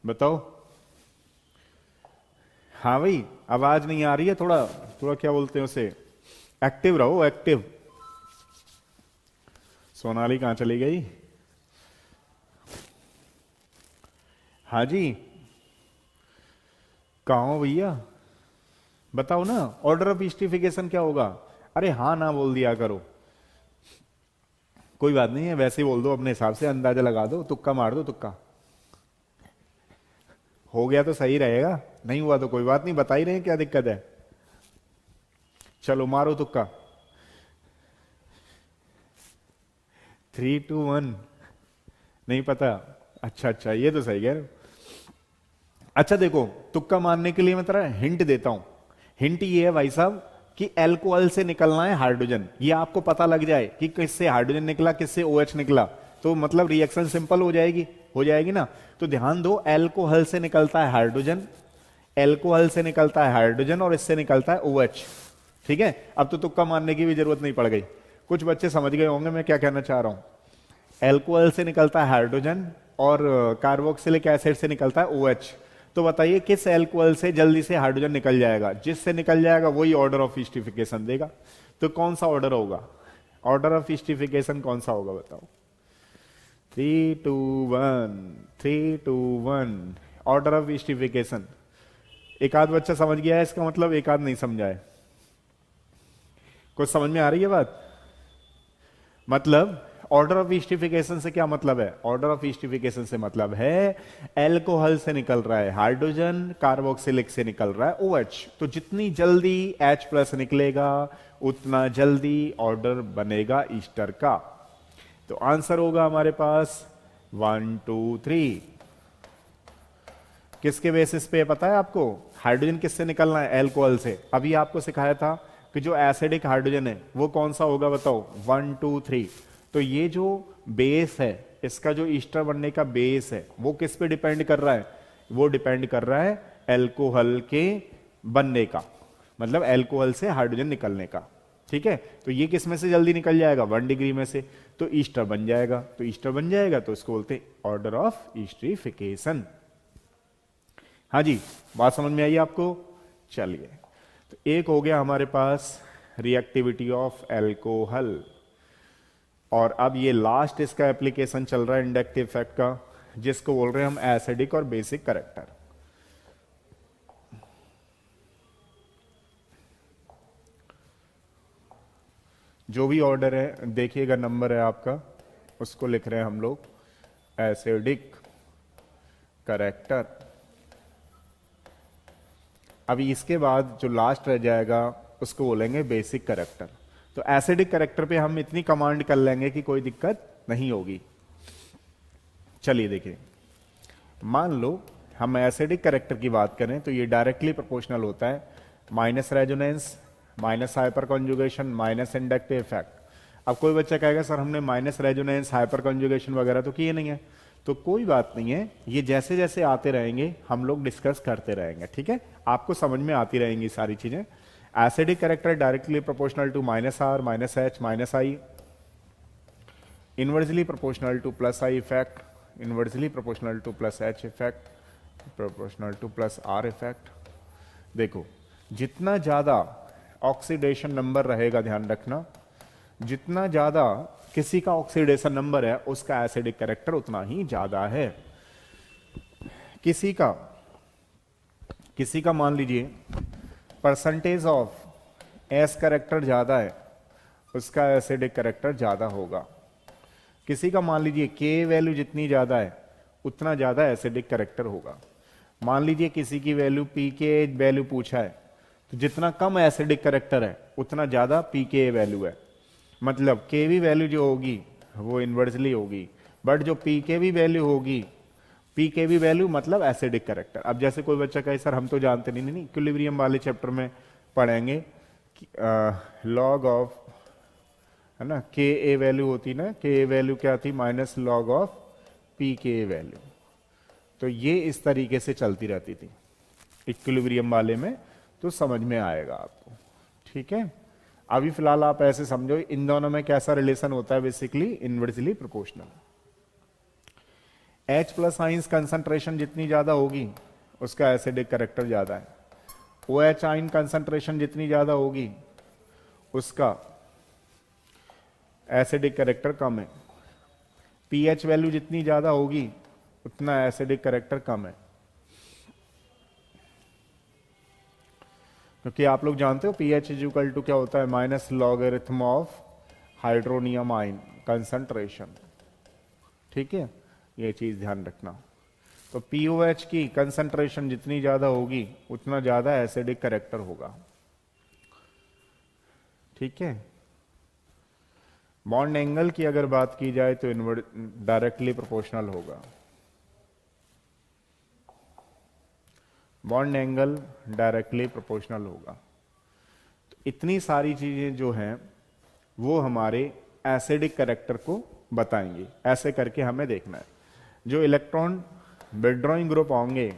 बताओ, हाँ भाई आवाज नहीं आ रही है, थोड़ा थोड़ा क्या बोलते हैं उसे, एक्टिव रहो एक्टिव। सोनाली कहां चली गई, हाँ जी कहाँ हो भैया, बताओ ना ऑर्डर ऑफ ईस्टरीफिकेशन क्या होगा। अरे हाँ ना बोल दिया करो, कोई बात नहीं है, वैसे ही बोल दो, अपने हिसाब से अंदाजा लगा दो, तुक्का मार दो, तुक्का हो गया तो सही रहेगा, नहीं हुआ तो कोई बात नहीं, बता ही रहे हैं क्या दिक्कत है। चलो मारो तुक्का, 3, 2, 1 नहीं पता, अच्छा अच्छा ये तो सही कह रहे हो। अच्छा देखो, तुक्का मारने के लिए मैं तेरा हिंट देता हूं, हिंट ये है भाई साहब कि एल्कोहल से निकलना है हाइड्रोजन, ये आपको पता लग जाए कि किससे हाइड्रोजन निकला किससे OH निकला, तो मतलब रिएक्शन सिंपल हो जाएगी ना। तो ध्यान दो, एल्कोहल से निकलता है हाइड्रोजन, एल्कोहल से निकलता है हाइड्रोजन और इससे निकलता है OH, ठीक है। अब तो तुक्का मारने की भी जरूरत नहीं पड़ गई, कुछ बच्चे समझ गए होंगे मैं क्या कहना चाह रहा हूं। एल्कोहल से निकलता है हाइड्रोजन और कार्बोक्सिलिक एसिड से निकलता है OH। तो बताइए किस एल्कोहल से जल्दी से हाइड्रोजन निकल जाएगा, जिससे निकल जाएगा वही ऑर्डर ऑफ स्टीरिफिकेशन देगा। तो कौन सा ऑर्डर होगा, ऑर्डर ऑफ स्टीरिफिकेशन कौन सा होगा बताओ। 3-2-1, 3-2-1 ऑर्डर ऑफ स्टीरिफिकेशन। एक आध बच्चा समझ गया है इसका मतलब, एक आध नहीं समझा है। कुछ समझ में आ रही है बात? मतलब ऑर्डर ऑफ स्टीरिफिकेशन से क्या मतलब है, ऑर्डर ऑफ स्टीरिफिकेशन से मतलब है एल्कोहल से निकल रहा है हाइड्रोजन, कार्बोक्सिलिक से निकल रहा है OH, तो जितनी जल्दी H+ निकलेगा उतना जल्दी ऑर्डर बनेगा ईस्टर का। तो आंसर होगा हमारे पास 1 2 3। किसके बेसिस पे पता है आपको, हाइड्रोजन किससे निकलना है, एल्कोहल से। अभी आपको सिखाया था कि जो एसिडिक हाइड्रोजन है वो कौन सा होगा बताओ, 1 2 3। तो ये जो बेस है, इसका जो ईस्टर बनने का बेस है वो किस पे डिपेंड कर रहा है, वो डिपेंड कर रहा है एल्कोहल के बनने का, मतलब एल्कोहल से हाइड्रोजन निकलने का। ठीक है, तो ये किस में से जल्दी निकल जाएगा, 1 डिग्री में से, तो ईस्टर बन जाएगा। तो ईस्टर बन जाएगा तो इसको बोलते हैं ऑर्डर ऑफ ईस्टरिफिकेशन। हाँ जी, बात समझ में आई आपको? चलिए, तो एक हो गया हमारे पास रिएक्टिविटी ऑफ एल्कोहल, और अब ये लास्ट इसका एप्लीकेशन चल रहा है इंडक्टिव इफेक्ट का, जिसको बोल रहे हैं हम एसिडिक और बेसिक कैरेक्टर। जो भी ऑर्डर है देखिएगा, नंबर है आपका, उसको लिख रहे हैं हम लोग एसिडिक कैरेक्टर। अभी इसके बाद जो लास्ट रह जाएगा उसको बोलेंगे बेसिक कैरेक्टर। तो एसिडिक कैरेक्टर पे हम इतनी कमांड कर लेंगे कि कोई दिक्कत नहीं होगी। चलिए देखिए, मान लो हम एसिडिक कैरेक्टर की बात करें तो ये डायरेक्टली प्रोपोर्शनल होता है minus resonance, minus hyper conjugation, minus inductive effect. अब कोई बच्चा कहेगा सर हमने माइनस रेजोनेंस, हाइपर कॉन्जुगेशन वगैरह तो किए नहीं है, तो कोई बात नहीं है, ये जैसे जैसे आते रहेंगे हम लोग डिस्कस करते रहेंगे। ठीक है, आपको समझ में आती रहेंगी सारी चीजें। Acidic character directly proportional to -R, -H, -I, inversely proportional to +I effect, inversely proportional to +H effect, proportional to +R effect. देखो, जितना ज्यादा ऑक्सीडेशन नंबर रहेगा, ध्यान रखना, जितना ज्यादा किसी का ऑक्सीडेशन नंबर है उसका एसिडिक कैरेक्टर उतना ही ज्यादा है। किसी का मान लीजिए परसेंटेज ऑफ एस कैरेक्टर ज्यादा है, उसका एसिडिक कैरेक्टर ज्यादा होगा। किसी का मान लीजिए के वैल्यू जितनी ज्यादा है उतना ज्यादा एसिडिक कैरेक्टर होगा। मान लीजिए किसी की वैल्यू पी के वैल्यू पूछा है, तो जितना कम एसिडिक कैरेक्टर है उतना ज्यादा पी के वैल्यू है, मतलब के वी वैल्यू जो होगी वो इनवर्सली होगी, बट जो पी के वी वैल्यू होगी, पी के वी वैल्यू मतलब एसिडिक कैरेक्टर। अब जैसे कोई बच्चा कहे सर हम तो जानते नहीं, इक्विलिब्रियम वाले चैप्टर में पढ़ेंगे लॉग ऑफ, है ना, के ए वैल्यू होती ना, के ए वैल्यू क्या थी, माइनस लॉग ऑफ पी के ए वैल्यू। तो ये इस तरीके से चलती रहती थी इक्विलिब्रियम वाले में, तो समझ में आएगा आपको। ठीक है, अभी फिलहाल आप ऐसे समझो इन दोनों में कैसा रिलेशन होता है, basically inversely proportional. H+ ions concentration जितनी ज्यादा होगी उसका एसिडिक कैरेक्टर ज्यादा है, OH आइन कंसंट्रेशन जितनी ज्यादा होगी उसका एसिडिक कैरेक्टर कम है, pH वैल्यू जितनी ज्यादा होगी उतना एसिडिक कैरेक्टर कम है। क्योंकि आप लोग जानते हो pH इक्वल टू क्या होता है, माइनस लॉगरिथम ऑफ हाइड्रोनियम आइन कंसंट्रेशन। ठीक है, ये चीज ध्यान रखना। तो POH की कंसंट्रेशन जितनी ज्यादा होगी उतना ज्यादा एसिडिक कैरेक्टर होगा। ठीक है, बॉन्ड एंगल की अगर बात की जाए तो डायरेक्टली प्रोपोर्शनल होगा, बॉन्ड एंगल डायरेक्टली प्रोपोर्शनल होगा। तो इतनी सारी चीजें जो हैं वो हमारे एसिडिक कैरेक्टर को बताएंगी। ऐसे करके हमें देखना है, जो इलेक्ट्रॉन विथड्रॉइंग ग्रुप होंगे,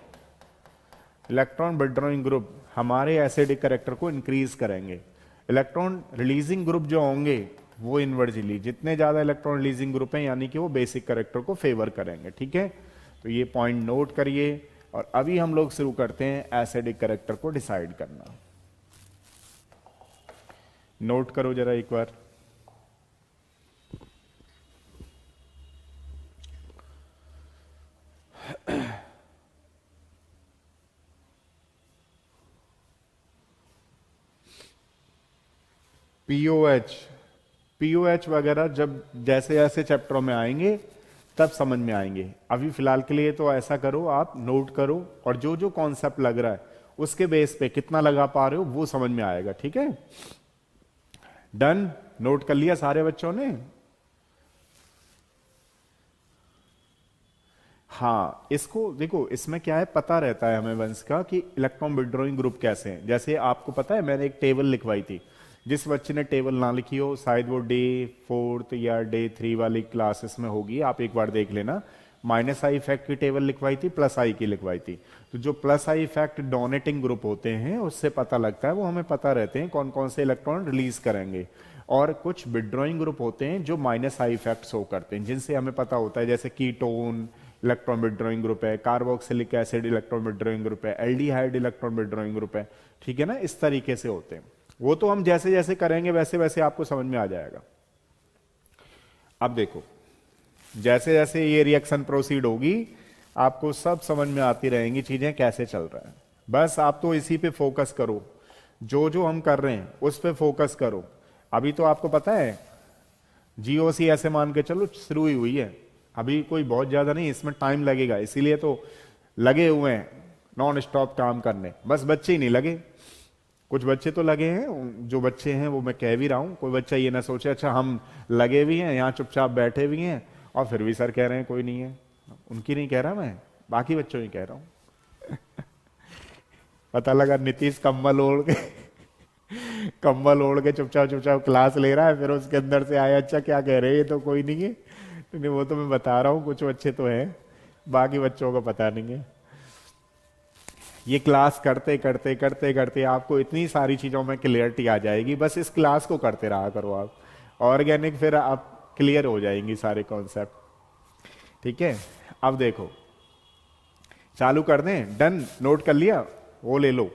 इलेक्ट्रॉन विथड्रॉइंग ग्रुप हमारे एसिडिक कैरेक्टर को इंक्रीज करेंगे, इलेक्ट्रॉन रिलीजिंग ग्रुप जो होंगे वो इनवर्सली, जितने ज्यादा इलेक्ट्रॉन रिलीजिंग ग्रुप हैं यानी कि वो बेसिक कैरेक्टर को फेवर करेंगे। ठीक है, तो ये पॉइंट नोट करिए। और अभी हम लोग शुरू करते हैं एसिडिक कैरेक्टर को डिसाइड करना। नोट करो जरा एक बार। पीओएच, पीओएच वगैरह जब जैसे जैसे चैप्टरों में आएंगे तब समझ में आएंगे। अभी फिलहाल के लिए तो ऐसा करो, आप नोट करो और जो जो कॉन्सेप्ट लग रहा है उसके बेस पे कितना लगा पा रहे हो वो समझ में आएगा। ठीक है, डन? नोट कर लिया सारे बच्चों ने? हाँ, इसको देखो, इसमें क्या है पता रहता है हमें वंश का कि इलेक्ट्रॉन विड्रॉइंग ग्रुप कैसे हैं। जैसे आपको पता है मैंने एक टेबल लिखवाई थी, जिस बच्चे ने टेबल ना लिखी हो शायद वो डे 4 या डे 3 वाली क्लासेस में होगी, आप एक बार देख लेना। माइनस आई इफेक्ट की टेबल लिखवाई थी, प्लस आई की लिखवाई थी। तो जो plus I effect donating group होते हैं उससे पता लगता है, वो हमें पता रहते हैं कौन कौन से इलेक्ट्रॉन रिलीज करेंगे। और कुछ विड्रॉइंग ग्रुप होते हैं जो माइनस आई इफेक्ट शो करते हैं, जिनसे हमें पता होता है, जैसे कीटोन इलेक्ट्रॉन विड्रॉइंग ग्रुप है, carboxylic acid electron withdrawing group है, एल्डिहाइड इलेक्ट्रॉन विड्रॉइंग ग्रुप है। ठीक है ना, इस तरीके से होते हैं। वो तो हम जैसे जैसे करेंगे वैसे वैसे आपको समझ में आ जाएगा। अब देखो, जैसे जैसे ये रिएक्शन प्रोसीड होगी आपको सब समझ में आती रहेंगी चीजें कैसे चल रहा है। बस आप तो इसी पे फोकस करो, जो जो हम कर रहे हैं उस पे फोकस करो। अभी तो आपको पता है जीओसी ऐसे मान के चलो शुरू ही हुई है, अभी कोई बहुत ज्यादा नहीं, इसमें टाइम लगेगा, इसीलिए तो लगे हुए हैं नॉन स्टॉप काम करने। बस बच्चे ही नहीं लगे, कुछ बच्चे तो लगे हैं, जो बच्चे हैं वो मैं कह भी रहा हूं, कोई बच्चा ये ना सोचे अच्छा हम लगे भी हैं यहाँ चुपचाप बैठे भी हैं और फिर भी सर कह रहे हैं कोई नहीं है। उनकी नहीं कह रहा मैं, बाकी बच्चों की कह रहा हूं। पता लगा नीतीश कंबल ओढ़ के कंबल ओढ़ के चुपचाप चुपचाप क्लास ले रहा है, फिर उसके अंदर से आया अच्छा क्या कह रहे हैं ये तो कोई नहीं है। नहीं, वो तो मैं बता रहा हूँ कुछ बच्चे तो हैं, बाकी बच्चों को पता नहीं है। ये क्लास करते करते करते करते आपको इतनी सारी चीजों में क्लियरिटी आ जाएगी, बस इस क्लास को करते रहा करो आप, ऑर्गेनिक फिर आप क्लियर हो जाएंगी सारे कॉन्सेप्ट। ठीक है, अब देखो चालू कर दें? डन? नोट कर लिया? वो ले लो,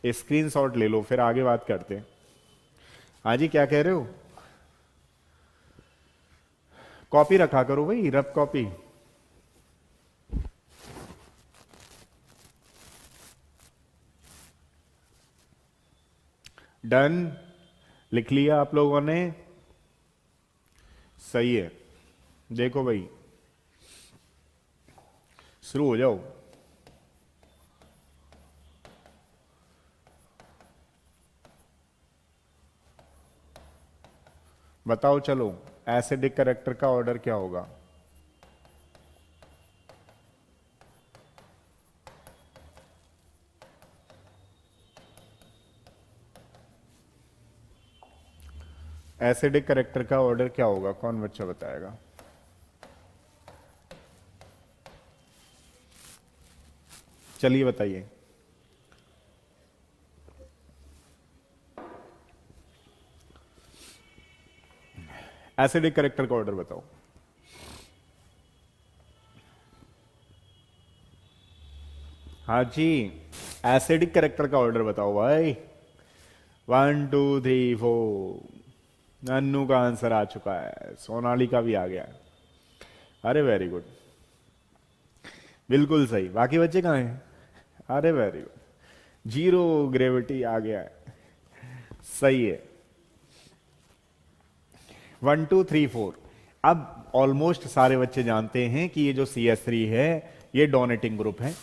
स्क्रीनशॉट ले लो, फिर आगे बात करते हैं। हाँ जी, क्या कह रहे हो? कॉपी रखा करो भाई, रफ कॉपी। डन? लिख लिया आप लोगों ने? सही है, देखो भाई शुरू हो जाओ। बताओ चलो, एसिडिक कैरेक्टर का ऑर्डर क्या होगा? एसिडिक कैरेक्टर का ऑर्डर क्या होगा, कौन बच्चा बताएगा? चलिए बताइए। एसिडिक कैरेक्टर का ऑर्डर बताओ। हाँ जी, एसिडिक कैरेक्टर का ऑर्डर बताओ भाई। 1 2 3 4। नन्नू का आंसर आ चुका है, सोनाली का भी आ गया है। अरे वेरी गुड, बिल्कुल सही। बाकी बच्चे कहाँ हैं? अरे वेरी गुड, जीरो ग्रेविटी आ गया है, सही है। 1 2 3 4। अब ऑलमोस्ट सारे बच्चे जानते हैं कि ये जो CS3 है ये डोनेटिंग ग्रुप है।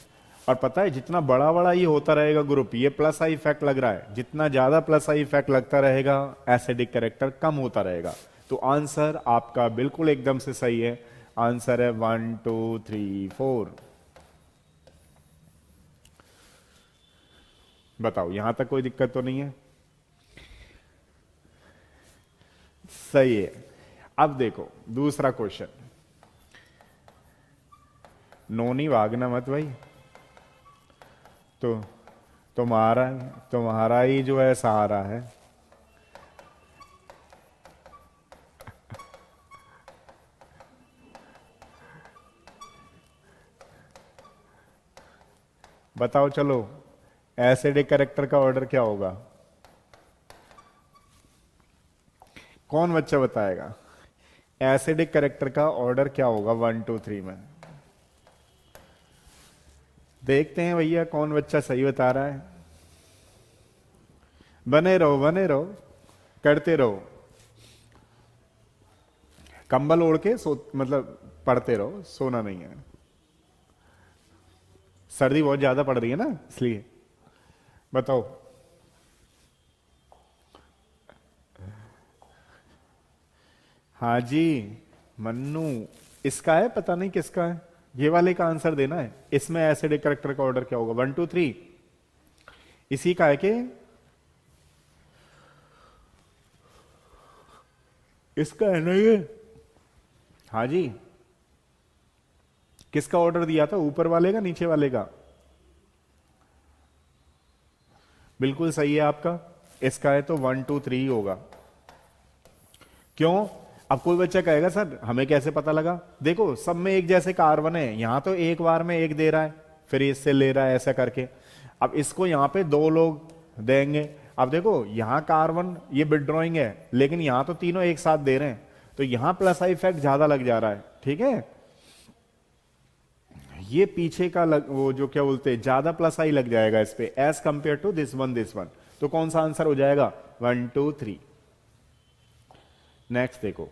और पता है जितना बड़ा बड़ा ये होता रहेगा ग्रुप, ये प्लस आई इफेक्ट लग रहा है, जितना ज्यादा प्लस आई इफेक्ट लगता रहेगा एसिडिक कैरेक्टर कम होता रहेगा। तो आंसर आपका बिल्कुल एकदम से सही है, आंसर है 1 2 3 4। बताओ यहां तक कोई दिक्कत तो नहीं है? सही है। अब देखो दूसरा क्वेश्चन। नोनी भागना मत भाई, तो तुम्हारा तुम्हारा ही जो है सहारा है। बताओ चलो, एसिडिक कैरेक्टर का ऑर्डर क्या होगा? कौन बच्चा बताएगा एसिडिक कैरेक्टर का ऑर्डर क्या होगा 1 2 3 में? देखते हैं भैया कौन बच्चा सही बता रहा है। बने रहो बने रहो, करते रहो, कंबल ओढ़ के सो, मतलब पढ़ते रहो, सोना नहीं है। सर्दी बहुत ज्यादा पड़ रही है ना, इसलिए। बताओ। हाँ जी मन्नू, इसका है, पता नहीं किसका है, ये वाले का आंसर देना है। इसमें एसिडिक कैरेक्टर का ऑर्डर क्या होगा 1 2 3? इसी का है कि इसका है ना ये? हाँ जी, किसका ऑर्डर दिया था, ऊपर वाले का नीचे वाले का? बिल्कुल सही है आपका, इसका है तो 1 2 3 होगा। क्यों? अब कोई बच्चा कहेगा सर हमें कैसे पता लगा? देखो सब में एक जैसे कार्बन है, यहां तो एक बार में एक दे रहा है, फिर इससे ले रहा है, ऐसा करके। अब इसको यहां पे दो लोग देंगे। अब देखो यहां कार्बन ये विड्रॉइंग है, लेकिन यहां तो तीनों एक साथ दे रहे हैं, तो यहां प्लस आई इफेक्ट ज्यादा लग जा रहा है, ठीक है। ये पीछे का वो जो क्या बोलते हैं, ज्यादा प्लस आई लग जाएगा इस पे as compare to this one this one. तो कौन सा आंसर हो जाएगा 1 2 3? नेक्स्ट देखो,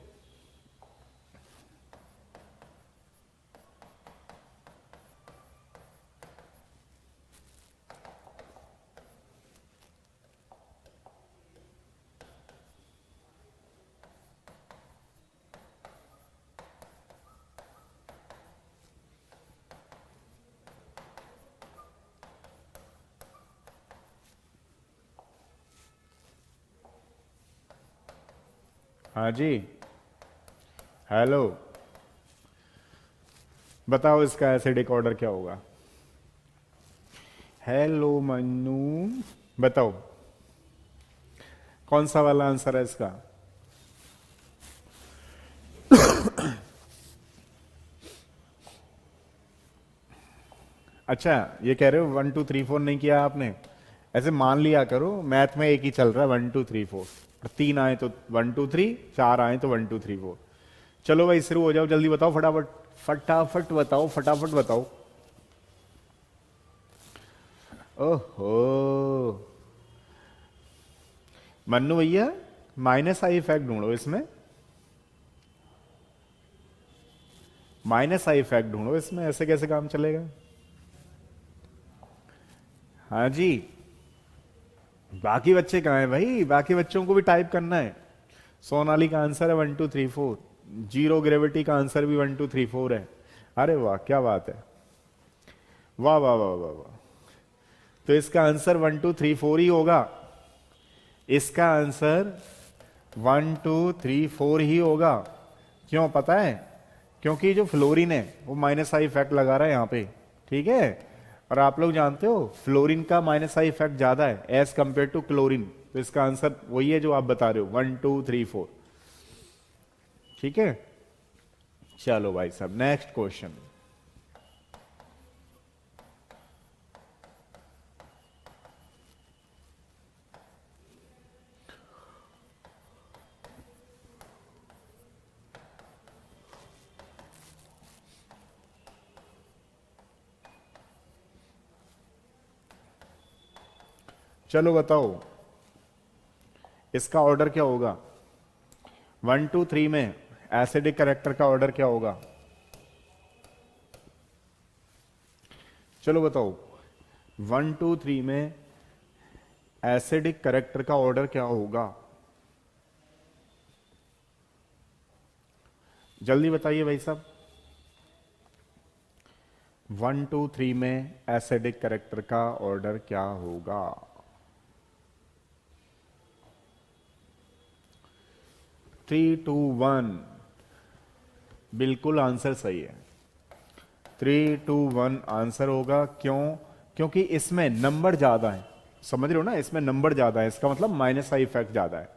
हाँ जी हेलो, बताओ इसका एसिडिक ऑर्डर क्या होगा? हेलो मन्नू, बताओ कौन सा वाला आंसर है इसका? अच्छा ये कह रहे हो 1 2 3 4 नहीं किया आपने, ऐसे मान लिया करो मैथ में एक ही चल रहा है 1 2 3 4, और 3 आए तो 1 2 3, 4 आए तो 1 2 3 4। चलो भाई शुरू हो जाओ, जल्दी बताओ, फटाफट फटाफट बताओ, फटाफट बताओ। ओहो मन्नू भैया, माइनस आई इफेक्ट ढूंढो इसमें, माइनस आई इफेक्ट ढूंढो इसमें, ऐसे कैसे काम चलेगा? हाँ जी, बाकी बच्चे कहाँ हैं भाई, बाकी बच्चों को भी टाइप करना है। सोनाली का आंसर है 1 2 3 4, जीरो ग्रेविटी का आंसर भी 1 2 3 4 है। अरे वाह क्या बात है, वाह वाह वाह वाह वाह। तो इसका आंसर 1 2 3 4 ही होगा, इसका आंसर 1 2 3 4 ही होगा। क्यों पता है? क्योंकि जो फ्लोरीन है वो माइनस आई इफेक्ट लगा रहा है यहाँ पे, ठीक है। और आप लोग जानते हो फ्लोरीन का माइनस आई इफेक्ट ज्यादा है एज कंपेयर टू क्लोरीन, तो इसका आंसर वही है जो आप बता रहे हो 1 2 3 4, ठीक है। चलो भाई साहब नेक्स्ट क्वेश्चन। चलो बताओ इसका ऑर्डर क्या होगा 1 2 3 में, एसिडिक कैरेक्टर का ऑर्डर क्या होगा? चलो बताओ 1 2 3 में एसिडिक कैरेक्टर का ऑर्डर क्या होगा? जल्दी बताइए भाई साहब, 1 2 3 में एसिडिक कैरेक्टर का ऑर्डर क्या होगा? 3 2 1, बिल्कुल आंसर सही है, 3 2 1 आंसर होगा। क्यों? क्योंकि इसमें नंबर ज्यादा है, समझ रहे हो ना, इसमें नंबर ज्यादा है, इसका मतलब माइनस आई इफेक्ट ज्यादा है,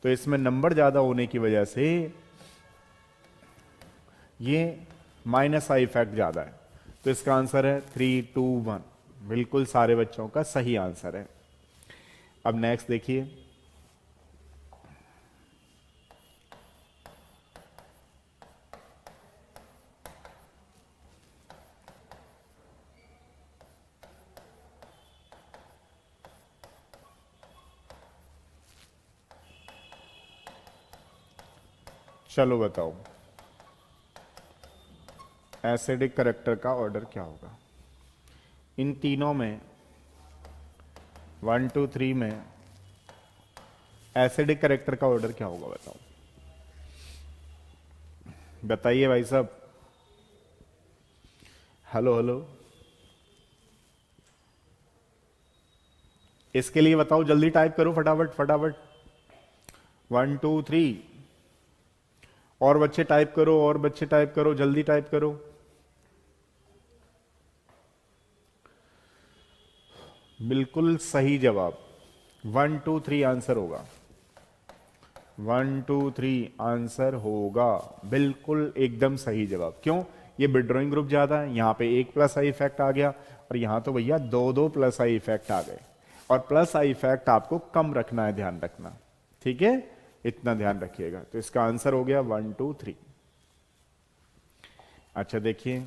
तो इसमें नंबर ज्यादा होने की वजह से ये माइनस आई इफेक्ट ज्यादा है, तो इसका आंसर है 3 2 1। बिल्कुल सारे बच्चों का सही आंसर है। अब नेक्स्ट देखिए, चलो बताओ एसिडिक करेक्टर का ऑर्डर क्या होगा। इन तीनों में 1 2 3 में एसिडिक करेक्टर का ऑर्डर क्या होगा, बताओ, बताइए भाई साहब। हेलो हेलो, इसके लिए बताओ, जल्दी टाइप करो फटाफट फटाफट। 1 2 3, और बच्चे टाइप करो, और बच्चे टाइप करो, जल्दी टाइप करो। बिल्कुल सही जवाब, 1 2 3 आंसर होगा। 1 2 3 आंसर होगा, बिल्कुल एकदम सही जवाब। क्यों? ये विड्रॉइंग ग्रुप ज्यादा है, यहां पे एक प्लस आई इफेक्ट आ गया, और यहां तो भैया दो दो प्लस आई इफेक्ट आ गए। और प्लस आई इफेक्ट आपको कम रखना है, ध्यान रखना, ठीक है, इतना ध्यान रखिएगा। तो इसका आंसर हो गया 1 2 3। अच्छा देखिए,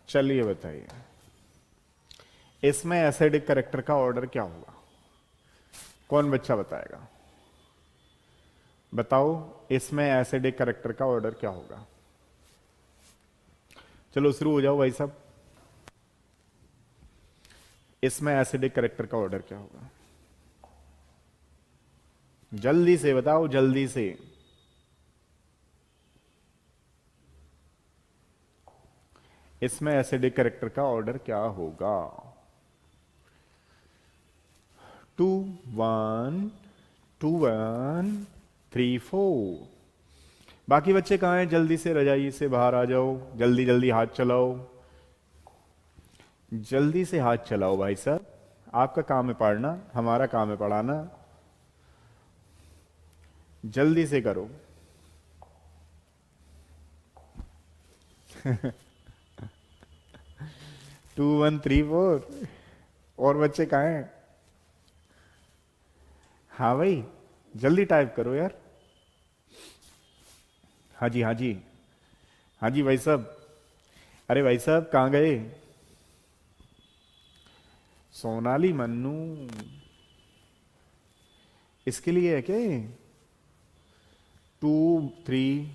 चलिए बताइए, इसमें एसिडिक करेक्टर का ऑर्डर क्या होगा? कौन बच्चा बताएगा? बताओ, इसमें एसिडिक करेक्टर का ऑर्डर क्या होगा? चलो शुरू हो जाओ भाई साहब। इसमें एसिडिक करेक्टर का ऑर्डर क्या होगा? जल्दी से बताओ, जल्दी से। इसमें एसिडिक करेक्टर का ऑर्डर क्या होगा? 2 1 2 1 3 4। बाकी बच्चे कहाँ हैं? जल्दी से रजाई से बाहर आ जाओ, जल्दी जल्दी हाथ चलाओ, जल्दी से हाथ चलाओ भाई साहब। आपका काम है पढ़ना, हमारा काम है पढ़ाना, जल्दी से करो। 2 1 3 4। और बच्चे कहाँ हैं? हाँ भाई, जल्दी टाइप करो यार। हाँ जी हाँ जी, हाँ जी भाई साहब। अरे भाई साहब कहाँ गए? सोनाली मन्नू, इसके लिए है क्या? 2 3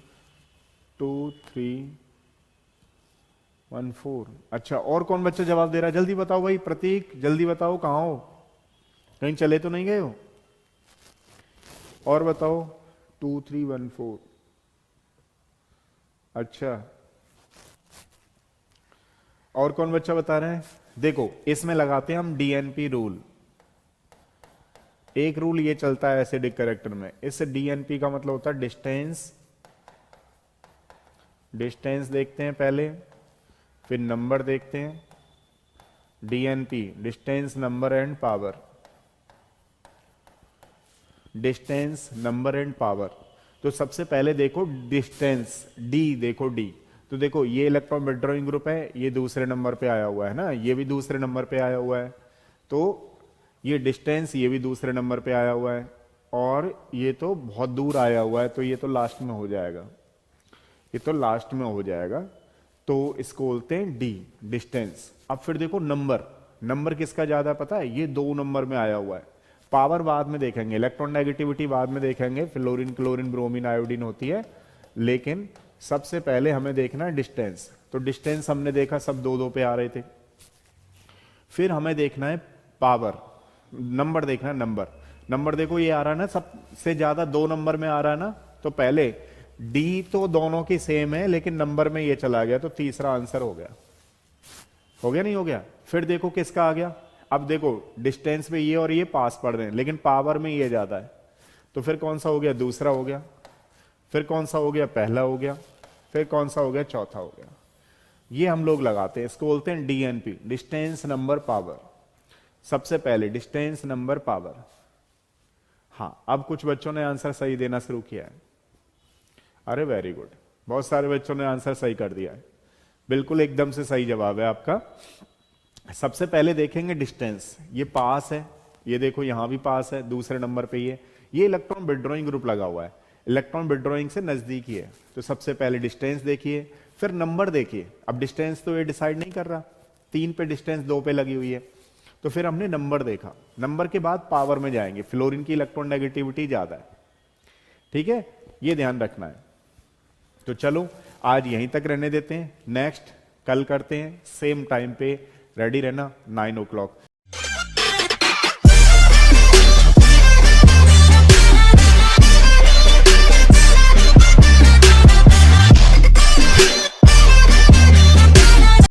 2 3 1 4। अच्छा, और कौन बच्चा जवाब दे रहा है? जल्दी बताओ भाई, प्रतीक जल्दी बताओ, कहाँ हो? कहीं चले तो नहीं गए हो? और बताओ। 2 3 1 4। अच्छा, और कौन बच्चा बता रहे हैं? देखो, इसमें लगाते हैं हम डीएनपी रूल। एक रूल ये चलता है एसिडिक करेक्टर में, इससे डीएनपी का मतलब होता है डिस्टेंस। डिस्टेंस देखते हैं पहले, फिर नंबर देखते हैं। DNP, distance number and power, distance number and power. तो सबसे पहले देखो डिस्टेंस, डी देखो, डी। तो देखो ये इलेक्ट्रॉन विड्रॉइंग ग्रुप है, ये दूसरे नंबर पे आया हुआ है ना, ये भी दूसरे नंबर पे आया हुआ है। तो ये डिस्टेंस, ये भी दूसरे नंबर पे आया हुआ है, और ये तो बहुत दूर आया हुआ है, तो ये तो लास्ट में हो जाएगा, ये तो लास्ट में हो जाएगा। तो इसको बोलते हैं डी, डिस्टेंस। अब फिर देखो नंबर, नंबर किसका ज्यादा पता है? ये 2 नंबर में आया हुआ है, पावर बाद में देखेंगे, इलेक्ट्रॉन नेगेटिविटी बाद में देखेंगे, फ्लोरीन क्लोरीन ब्रोमीन आयोडीन होती है, लेकिन सबसे पहले हमें देखना है डिस्टेंस। तो डिस्टेंस हमने देखा सब 2 2 पे आ रहे थे। फिर हमें देखना है पावर, नंबर देखना है, नंबर देखो ये आ रहा है ना सबसे ज्यादा 2 नंबर में आ रहा है ना, तो पहले डी तो दोनों की सेम है लेकिन नंबर में ये चला गया, तो तीसरा आंसर हो गया नहीं हो गया। फिर देखो किसका आ गया, अब देखो डिस्टेंस में ये और ये पास पड़ रहे हैं लेकिन पावर में ये ज्यादा है, तो फिर कौन सा हो गया, दूसरा हो गया। फिर कौन सा हो गया, पहला हो गया। फिर कौन सा हो गया, चौथा हो गया। ये हम लोग लगाते हैं, इसको बोलते हैं डीएनपी, डिस्टेंस नंबर पावर। सबसे पहले डिस्टेंस नंबर पावर। हाँ, अब कुछ बच्चों ने आंसर सही देना शुरू किया है। अरे वेरी गुड, बहुत सारे बच्चों ने आंसर सही कर दिया है, बिल्कुल एकदम से सही जवाब है आपका। सबसे पहले देखेंगे डिस्टेंस, ये पास है, ये देखो यहां भी पास है, दूसरे नंबर पे ये इलेक्ट्रॉन विड्रॉइंग ग्रुप लगा हुआ है, इलेक्ट्रॉन विड्रॉइंग से नजदीकी है। तो सबसे पहले डिस्टेंस देखिए, फिर नंबर देखिए। अब डिस्टेंस तो ये डिसाइड नहीं कर रहा, 3 पे डिस्टेंस 2 पे लगी हुई है, तो फिर हमने नंबर देखा। नंबर के बाद पावर में जाएंगे, फ्लोरीन की इलेक्ट्रॉन नेगेटिविटी ज्यादा है, ठीक है, ये ध्यान रखना है। तो चलो आज यहीं तक रहने देते हैं, नेक्स्ट कल करते हैं सेम टाइम पे। रेडी रहना 9 o'clock।